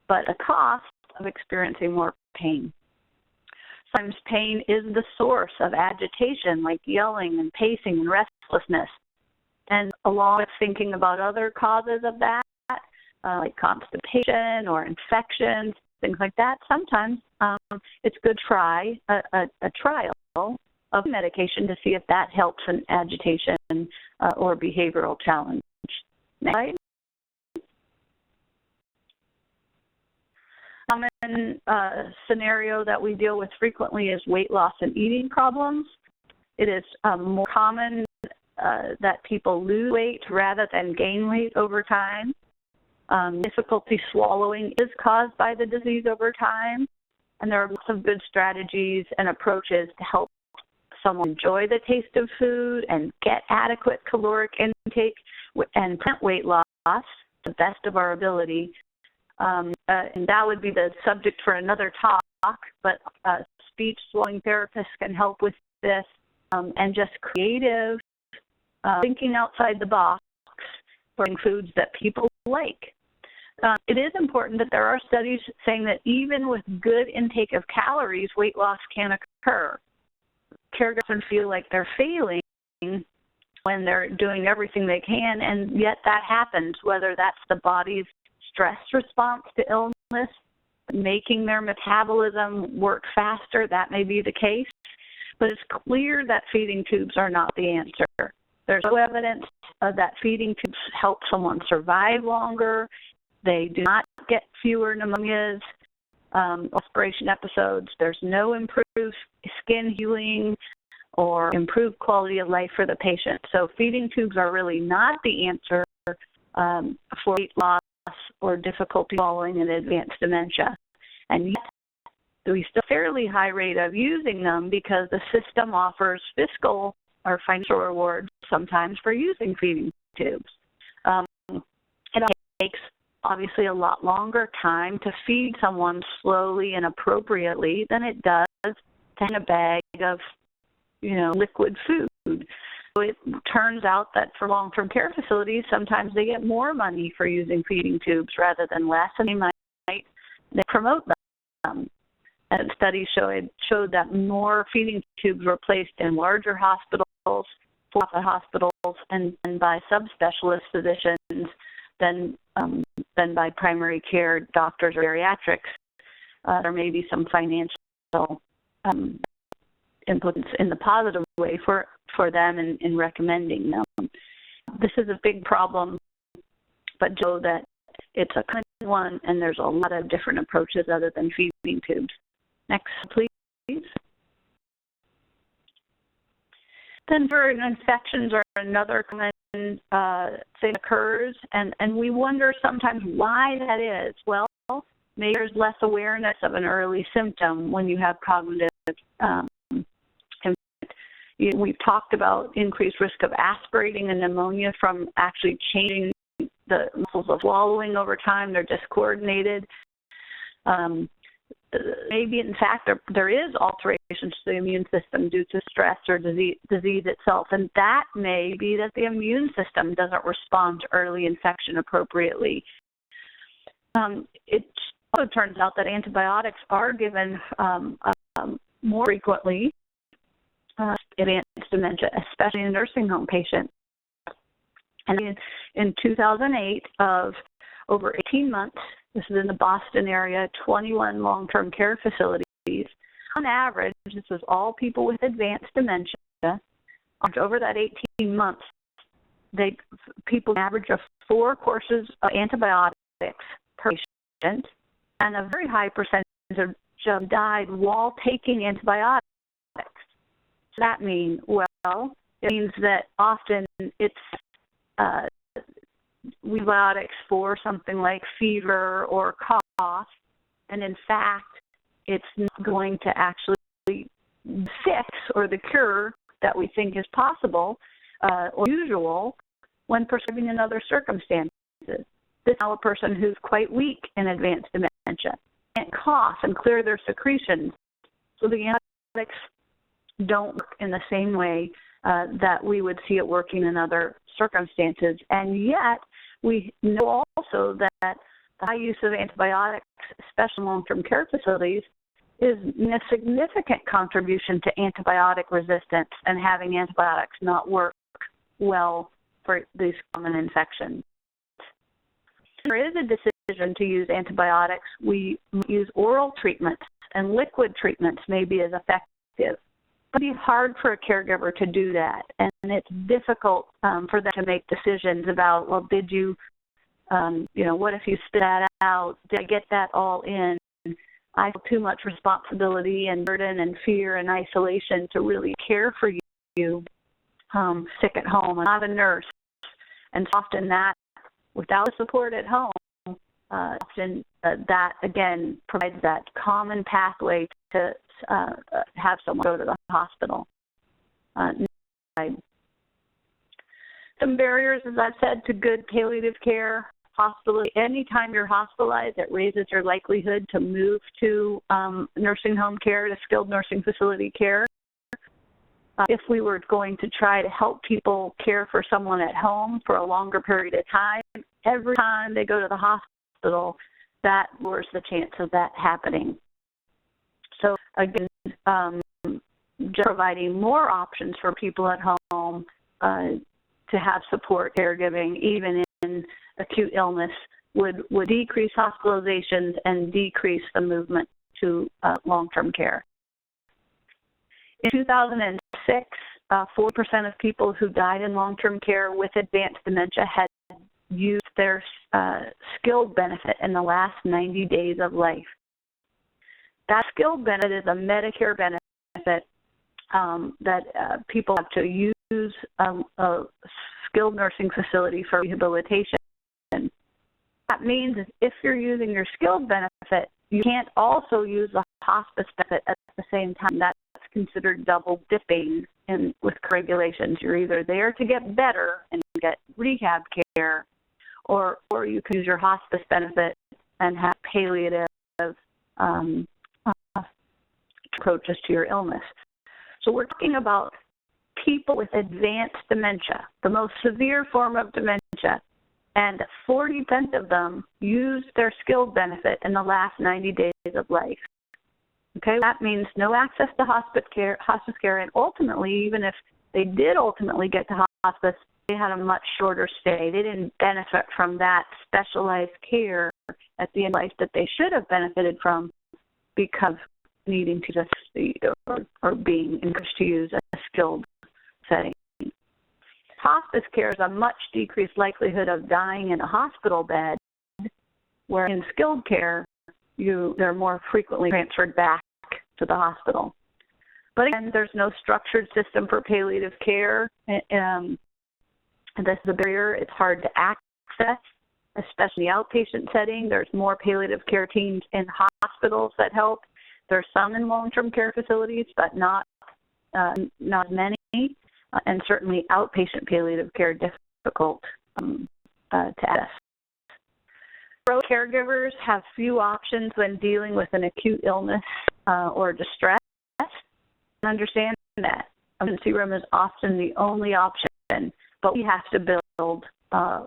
but a cost of experiencing more pain. Sometimes pain is the source of agitation, like yelling and pacing and restlessness. And along with thinking about other causes of that, like constipation or infections, things like that, sometimes it's good to try a trial of medication to see if that helps an agitation or behavioral challenge. Next slide. Common scenario that we deal with frequently is weight loss and eating problems. It is more common that people lose weight rather than gain weight over time. Difficulty swallowing is caused by the disease over time, and there are lots of good strategies and approaches to help someone enjoy the taste of food and get adequate caloric intake and prevent weight loss to the best of our ability. And that would be the subject for another talk, but speech swallowing therapists can help with this, and just creative thinking outside the box for foods that people like. It is important that there are studies saying that even with good intake of calories, weight loss can occur. Caregivers feel like they're failing when they're doing everything they can, and yet that happens, whether that's the body's stress response to illness, making their metabolism work faster, that may be the case. But it's clear that feeding tubes are not the answer. There's no evidence that feeding tubes help someone survive longer. They do not get fewer pneumonias, aspiration episodes. There's no improved skin healing or improved quality of life for the patient. So feeding tubes are really not the answer for weight loss or difficulty swallowing in advanced dementia. And yet, we still have a fairly high rate of using them because the system offers fiscal or financial rewards sometimes for using feeding tubes. It takes obviously a lot longer time to feed someone slowly and appropriately than it does to have a bag of, liquid food. So it turns out that for long-term care facilities, sometimes they get more money for using feeding tubes rather than less, and they promote them. And studies showed that more feeding tubes were placed in larger hospitals, for-profit hospitals, and by subspecialist physicians than by primary care doctors or geriatrics. There may be some financial influence in the positive way for them in recommending them. This is a big problem, but know that it's a common one, and there's a lot of different approaches other than feeding tubes. Next, please. Then viral infections are another common thing occurs, and we wonder sometimes why that is. Well, maybe there's less awareness of an early symptom when you have cognitive we've talked about increased risk of aspirating and pneumonia from actually changing the muscles of swallowing over time. They're discoordinated. Maybe, in fact, there is alterations to the immune system due to stress or disease itself, and that may be that the immune system doesn't respond to early infection appropriately. It also turns out that antibiotics are given more frequently advanced dementia, especially in nursing home patients. And in 2008, of over 18 months, this is in the Boston area, 21 long-term care facilities. On average, this is all people with advanced dementia. Over that 18 months, people average of 4 courses of antibiotics per patient, and a very high percentage of them died while taking antibiotics. So that means, it means that often it's antibiotics for something like fever or cough, and in fact, it's not going to actually fix or the cure that we think is possible or usual when prescribing in other circumstances. This is now a person who's quite weak in advanced dementia, can't cough and clear their secretions, so the antibiotics don't work in the same way that we would see it working in other circumstances. And yet, we know also that the high use of antibiotics, especially in long-term care facilities, is a significant contribution to antibiotic resistance and having antibiotics not work well for these common infections. There is a decision to use antibiotics. We use oral treatments, and liquid treatments may be as effective. It can be hard for a caregiver to do that, and it's difficult for them to make decisions about, did you, what if you spit that out? Did I get that all in? I feel too much responsibility and burden and fear and isolation to really care for you sick at home. I'm not a nurse. And often that, without support at home, often that, again, provides that common pathway to have someone go to the hospital. Some barriers, as I've said, to good palliative care. Anytime you're hospitalized, it raises your likelihood to move to nursing home care, to skilled nursing facility care. If we were going to try to help people care for someone at home for a longer period of time, every time they go to the hospital, that lowers the chance of that happening. So again, just providing more options for people at home to have support caregiving, even in acute illness, would decrease hospitalizations and decrease the movement to long-term care. In 2006, 4% of people who died in long-term care with advanced dementia had used their skilled benefit in the last 90 days of life. That skilled benefit is a Medicare benefit that people have to use a skilled nursing facility for rehabilitation. That means if you're using your skilled benefit, you can't also use the hospice benefit at the same time. That's considered double dipping with regulations. You're either there to get better and get rehab care, or you can use your hospice benefit and have palliative approaches to your illness. So we're talking about people with advanced dementia, the most severe form of dementia, and 40% of them used their skilled benefit in the last 90 days of life. Okay, that means no access to hospice care, and ultimately, even if they did ultimately get to hospice, they had a much shorter stay. They didn't benefit from that specialized care at the end of life that they should have benefited from because needing to just or being encouraged to use a skilled setting. Hospice care is a much decreased likelihood of dying in a hospital bed, where in skilled care, they're more frequently transferred back to the hospital. But again, there's no structured system for palliative care. And this is a barrier. It's hard to access, especially outpatient setting. There's more palliative care teams in hospitals that help. There's some in long-term care facilities, but not many. And certainly outpatient palliative care difficult to access. Caregivers have few options when dealing with an acute illness or distress. Understand that emergency room is often the only option, but we have to build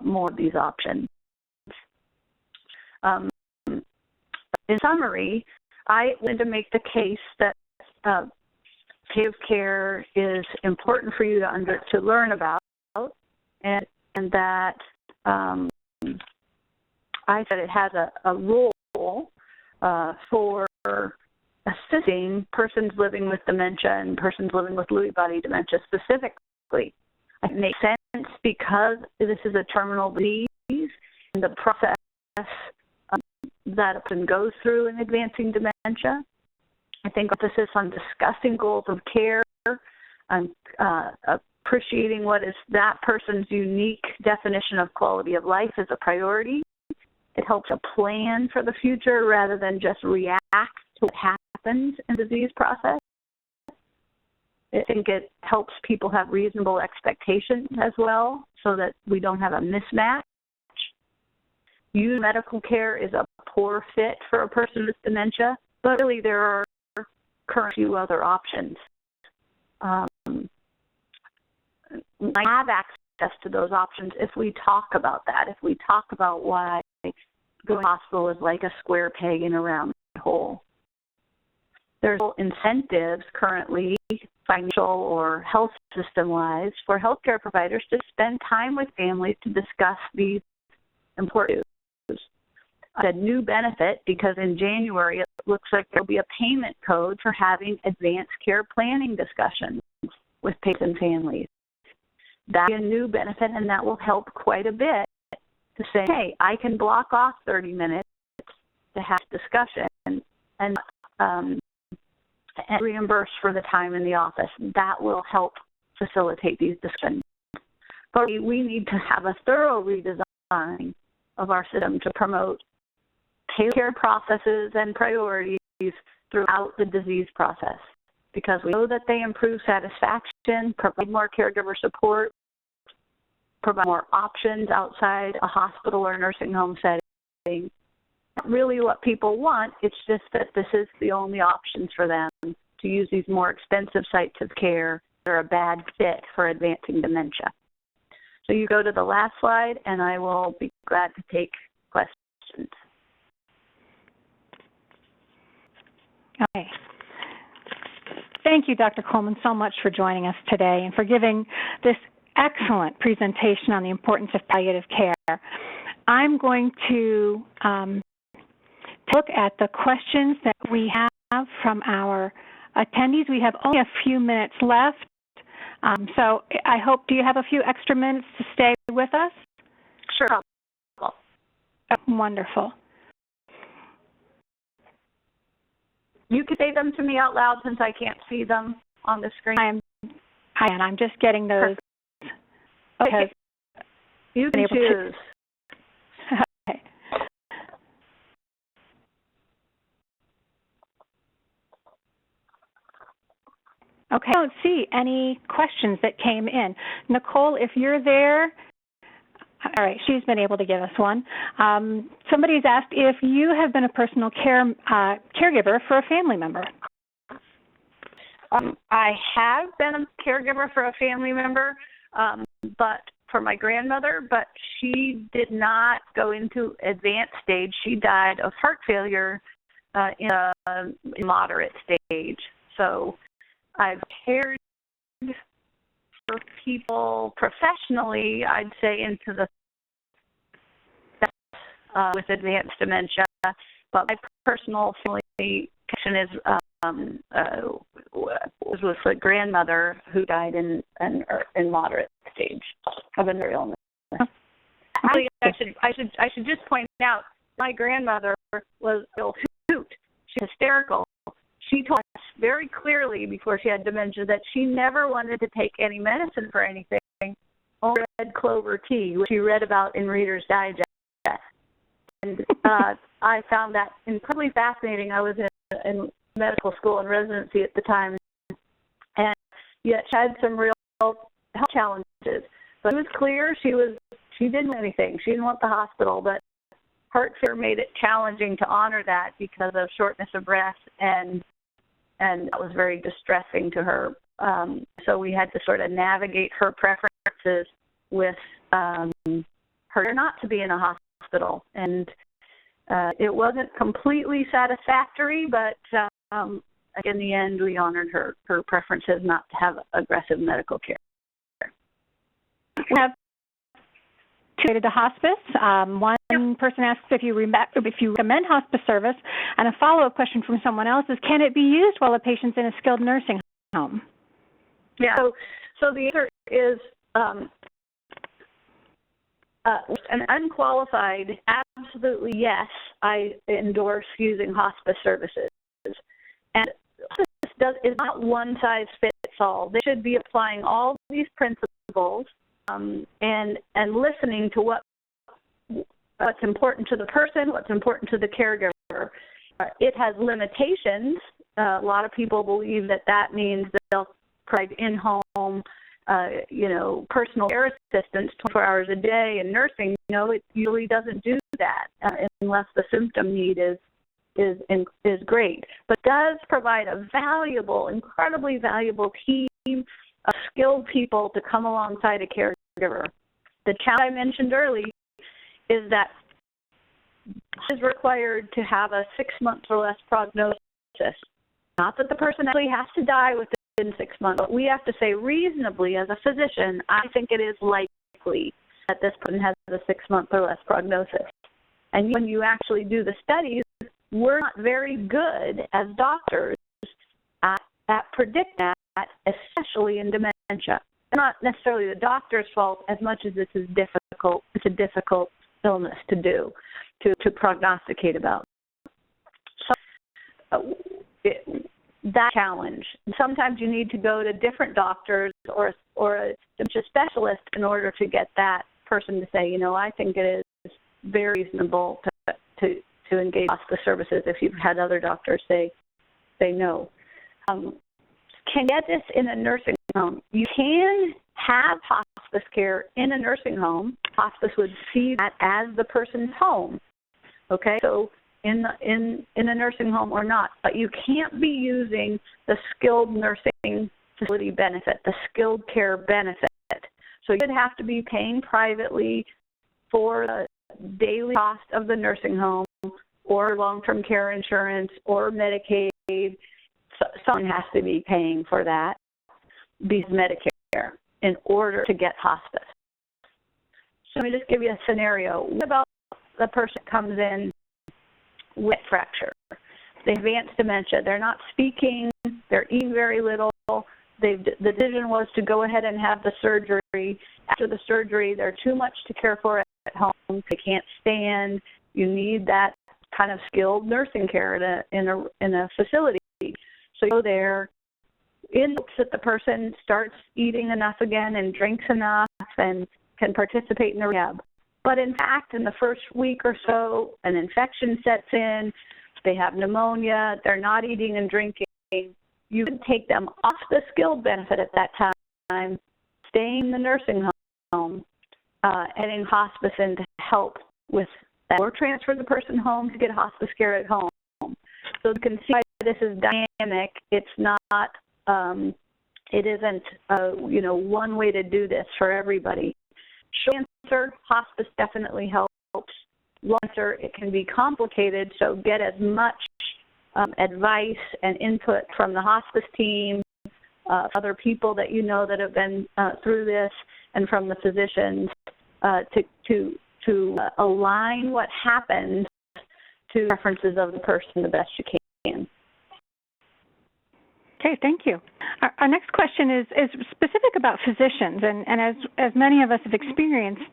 more of these options. In summary, I wanted to make the case that palliative care is important for you to learn about, and that I said it has a role for assisting persons living with dementia and persons living with Lewy body dementia specifically. It makes sense because this is a terminal disease, and the process that a person goes through in advancing dementia. I think emphasis on discussing goals of care and appreciating what is that person's unique definition of quality of life is a priority. It helps a plan for the future rather than just react to what happens in the disease process. I think it helps people have reasonable expectations as well so that we don't have a mismatch. Medical care is a poor fit for a person with dementia, but really there are current few other options. We have access to those options if we talk about that, if we talk about why going to the hospital is like a square peg in a round hole. There's incentives currently, financial or health system-wise, for healthcare providers to spend time with families to discuss these important issues. A new benefit, because in January it looks like there will be a payment code for having advanced care planning discussions with patients and families. That is a new benefit, and that will help quite a bit to say, hey, I can block off 30 minutes to have discussion and reimburse for the time in the office. That will help facilitate these discussions. But we need to have a thorough redesign of our system to promote tailored care processes and priorities throughout the disease process, because we know that they improve satisfaction, provide more caregiver support, provide more options outside a hospital or nursing home setting. Not really what people want, it's just that this is the only options for them to use these more expensive sites of care that are a bad fit for advancing dementia. So you go to the last slide, and I will be glad to take questions. Okay. Thank you, Dr. Coleman, so much for joining us today and for giving this excellent presentation on the importance of palliative care. I'm going to look at the questions that we have from our attendees. We have only a few minutes left. So I hope, do you have a few extra minutes to stay with us? Sure. Oh, wonderful. You can say them to me out loud since I can't see them on the screen. I'm just getting those. Okay. You can choose. Okay. Okay, I don't see any questions that came in. Nicole, if you're there, all right, she's been able to give us one. Somebody's asked if you have been a personal caregiver for a family member. I have been a caregiver for a family member, but for my grandmother, but she did not go into advanced stage. She died of heart failure in a moderate stage. So I've cared for people professionally, I'd say, into the with advanced dementia, but my personal family connection is was with a grandmother who died in moderate stage of a neuro illness. Actually, I should just point out, my grandmother was a hoot. She's hysterical. She told us very clearly before she had dementia that she never wanted to take any medicine for anything, only red clover tea, which she read about in Reader's Digest. And I found that incredibly fascinating. I was in medical school and residency at the time, and yet she had some real health challenges. But it was clear she didn't want anything. She didn't want the hospital, but heart failure made it challenging to honor that because of shortness of breath, and that was very distressing to her. So we had to sort of navigate her preferences with her not to be in a hospital. And it wasn't completely satisfactory, but in the end, we honored her preferences not to have aggressive medical care. We have related to hospice. One person asks if you recommend hospice service, and a follow-up question from someone else is, can it be used while a patient's in a skilled nursing home? Yeah. So the answer is an unqualified, absolutely yes, I endorse using hospice services. And hospice is not one size fits all. They should be applying all these principles and listening to what's important to the person, what's important to the caregiver. It has limitations. A lot of people believe that means that they'll provide in-home, personal care assistance 24 hours a day in nursing. No, it usually doesn't do that unless the symptom need is great. But does provide a valuable, incredibly valuable team of skilled people to come alongside a caregiver. The challenge I mentioned earlier is that is required to have a 6 months or less prognosis. Not that the person actually has to die within 6 months, but we have to say reasonably as a physician, I think it is likely that this person has a 6 month or less prognosis. And when you actually do the studies, we're not very good as doctors at predicting that, especially in dementia. It's not necessarily the doctor's fault as much as this is difficult. It's a difficult illness to do, to prognosticate about. that challenge. Sometimes you need to go to different doctors or a dementia specialist in order to get that person to say, I think it is very reasonable to engage hospice services if you've had other doctors say no. Can get this in a nursing home. You can have hospice care in a nursing home. Hospice would see that as the person's home. Okay, so in a nursing home or not, but you can't be using the skilled nursing facility benefit, the skilled care benefit. So you would have to be paying privately for the daily cost of the nursing home or long-term care insurance or Medicaid. Someone has to be paying for that because Medicare in order to get hospice. So let me just give you a scenario. What about the person comes in with fracture? They have advanced dementia. They're not speaking. They're eating very little. The decision was to go ahead and have the surgery. After the surgery, they're too much to care for at home. They can't stand. You need that kind of skilled nursing care in a facility. So you go there in hopes that the person starts eating enough again and drinks enough and can participate in the rehab. But in fact, in the first week or so, an infection sets in, they have pneumonia, they're not eating and drinking. You can take them off the skilled benefit at that time, staying in the nursing home, and in hospice and to help with that, or transfer the person home to get hospice care at home. So you can see why this is dynamic. It's not, it isn't, one way to do this for everybody. Short answer, hospice definitely helps. Long answer, it can be complicated, so get as much advice and input from the hospice team, other people that you know that have been through this, and from the physicians to align what happens to preferences of the person the best you can. Okay, thank you. Our next question is specific about physicians, and as many of us have experienced,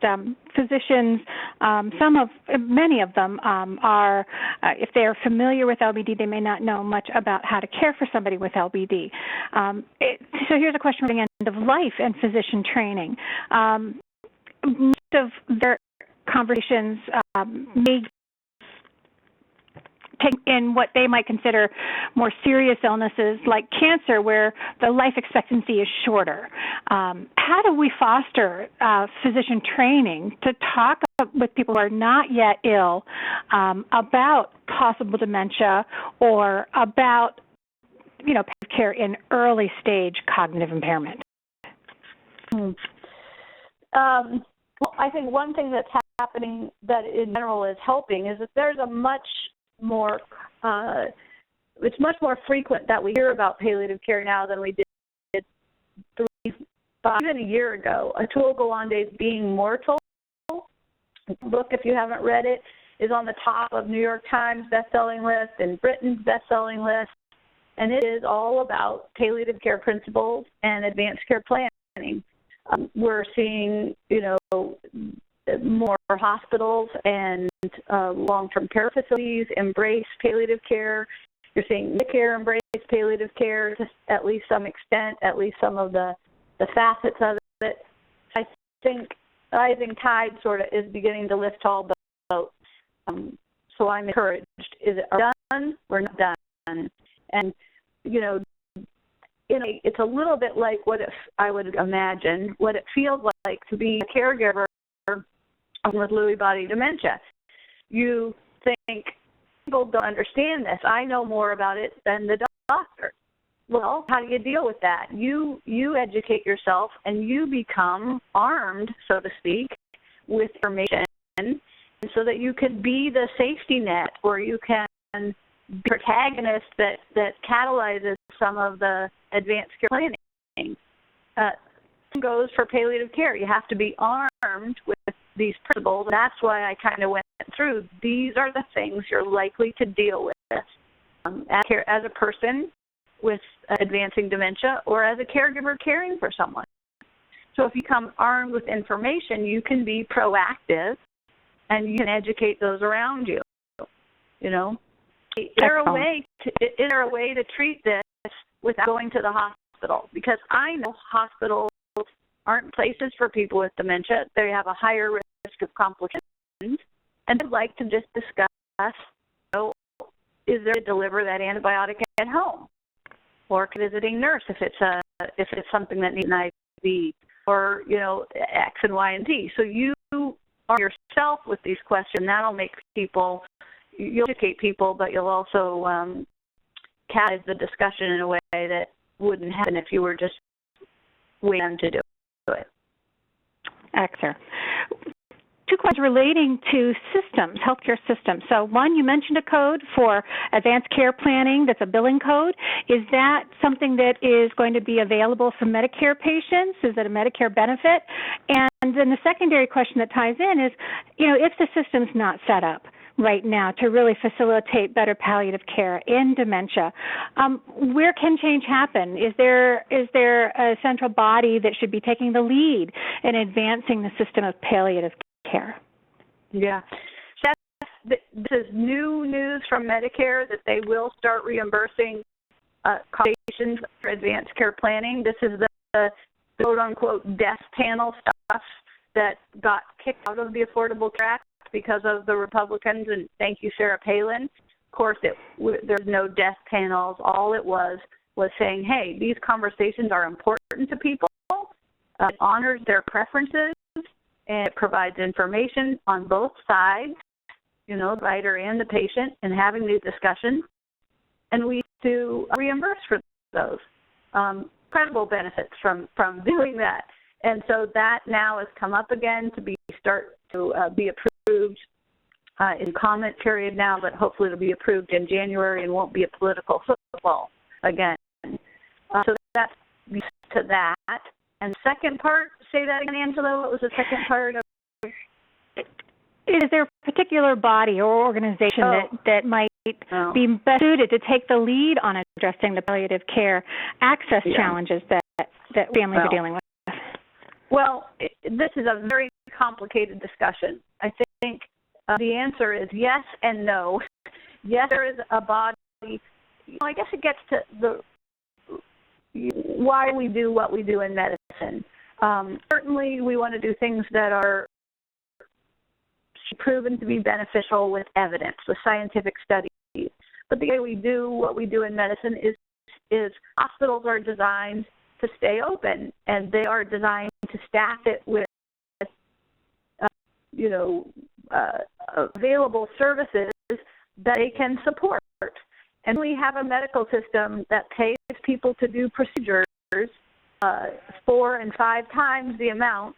physicians, many of them are, if they are familiar with LBD, they may not know much about how to care for somebody with LBD. So here's a question from the end of life and physician training. Most of their conversations may take in what they might consider more serious illnesses like cancer, where the life expectancy is shorter. How do we foster physician training to talk with people who are not yet ill about possible dementia or about, care in early stage cognitive impairment? Well, I think one thing that's happening that in general is helping is that there's a much more, it's much more frequent that we hear about palliative care now than we did 3, 5, even a year ago. A Tool Go On Days Being Mortal book, if you haven't read it, is on the top of New York Times bestselling list and Britain's bestselling list, and it is all about palliative care principles and advanced care planning. We're seeing, more hospitals and long-term care facilities embrace palliative care. You're seeing Medicare embrace palliative care to at least some extent, at least some of the facets of it. I think rising tide sort of is beginning to lift all boats. So I'm encouraged. Is it done? We're not done. And, it's a little bit like what if I would imagine what it feels like to be a caregiver with Lewy body dementia. You think, people don't understand this. I know more about it than the doctor. Well, how do you deal with that? You educate yourself and you become armed, so to speak, with information so that you can be the safety net, or you can be the protagonist that catalyzes some of the advanced care planning. Same goes for palliative care. You have to be armed with these principles. That's why I kind of went through. These are the things you're likely to deal with as a person with advancing dementia or as a caregiver caring for someone. So if you come armed with information, you can be proactive and you can educate those around you. is there a way to treat this without going to the hospital? Because I know hospitals aren't places for people with dementia. They have a higher risk of complications, and I'd like to just discuss, is there to deliver that antibiotic at home, or visiting nurse if it's something that needs an IV, or X and Y and Z. So you are yourself with these questions. That'll make you'll educate people, but you'll also catalyze the discussion in a way that wouldn't happen if you were just waiting to do it. Excellent. Two questions relating to systems, healthcare systems. So one, you mentioned a code for advanced care planning that's a billing code. Is that something that is going to be available for Medicare patients? Is it a Medicare benefit? And then the secondary question that ties in is, if the system's not set up right now to really facilitate better palliative care in dementia, where can change happen? Is there a central body that should be taking the lead in advancing the system of palliative care? Yeah. This is new news from Medicare that they will start reimbursing consultations for advanced care planning. This is the quote-unquote death panel stuff that got kicked out of the Affordable Care Act because of the Republicans, and thank you, Sarah Palin. Of course, there's no death panels. All it was saying, hey, these conversations are important to people. It honors their preferences, and it provides information on both sides, the provider and the patient, and having these discussions. And we do reimburse for those. Incredible benefits from doing that. And so that now has come up again to be approved in comment period now, but hopefully it'll be approved in January and won't be a political football again. So that's to that. And second part, say that again, Angela. What was the second part of? Is there a particular body or organization that might be best suited to take the lead on addressing the palliative care access challenges that families are dealing with? Well, this is a very complicated discussion. I think the answer is yes and no. Yes, there is a body. I guess it gets to why we do what we do in medicine. Certainly, we want to do things that are proven to be beneficial with evidence, with scientific studies. But the way we do what we do in medicine is hospitals are designed to stay open, and they are designed to staff it with available services that they can support. And we have a medical system that pays people to do procedures 4 and 5 times the amount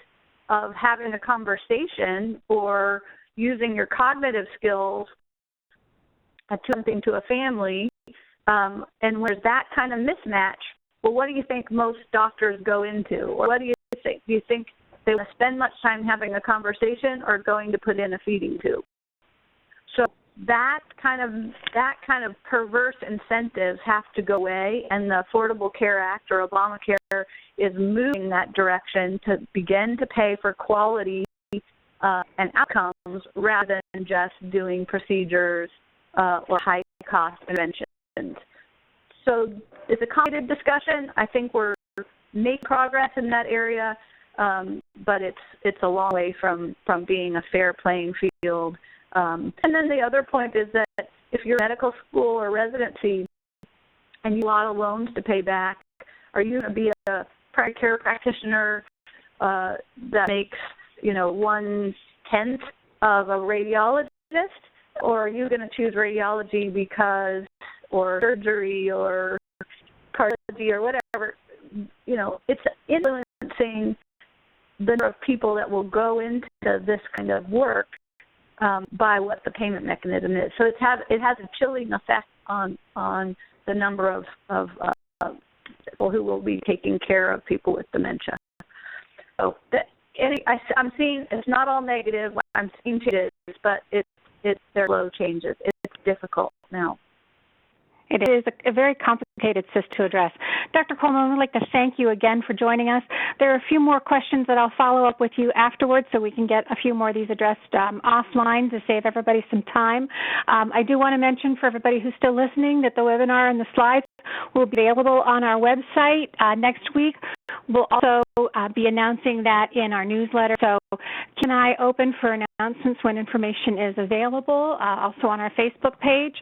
of having a conversation or using your cognitive skills to something to a family. And where's that kind of mismatch? Well, what do you think most doctors go into? Or what do you think? Do you think they want to spend much time having a conversation or going to put in a feeding tube? So that kind of perverse incentives have to go away, and the Affordable Care Act or Obamacare is moving that direction to begin to pay for quality and outcomes rather than just doing procedures or high-cost interventions. So it's a complicated discussion. I think we're making progress in that area, but it's a long way from being a fair playing field. And then the other point is that if you're medical school or residency and you have a lot of loans to pay back, are you going to be a primary care practitioner that makes 1/10 of a radiologist, or are you going to choose radiology or surgery or cardiology or whatever? It's influencing the number of people that will go into this kind of work by what the payment mechanism is. So it has a chilling effect on the number of people who will be taking care of people with dementia. So I'm seeing it's not all negative. I'm seeing changes, but there are slow changes. It's difficult now. It is a very complicated cyst to address. Dr. Coleman, I'd like to thank you again for joining us. There are a few more questions that I'll follow up with you afterwards so we can get a few more of these addressed offline to save everybody some time. I do want to mention for everybody who's still listening that the webinar and the slides will be available on our website next week. We'll also be announcing that in our newsletter. So can I open for announcements when information is available, also on our Facebook page.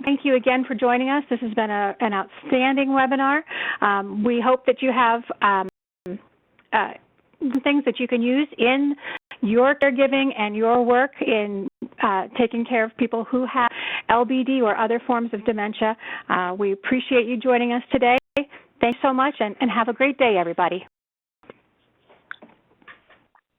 Thank you again for joining us. This has been an outstanding webinar. We hope that you have things that you can use in your caregiving and your work in taking care of people who have LBD or other forms of dementia. We appreciate you joining us today. Thanks so much, and have a great day, everybody.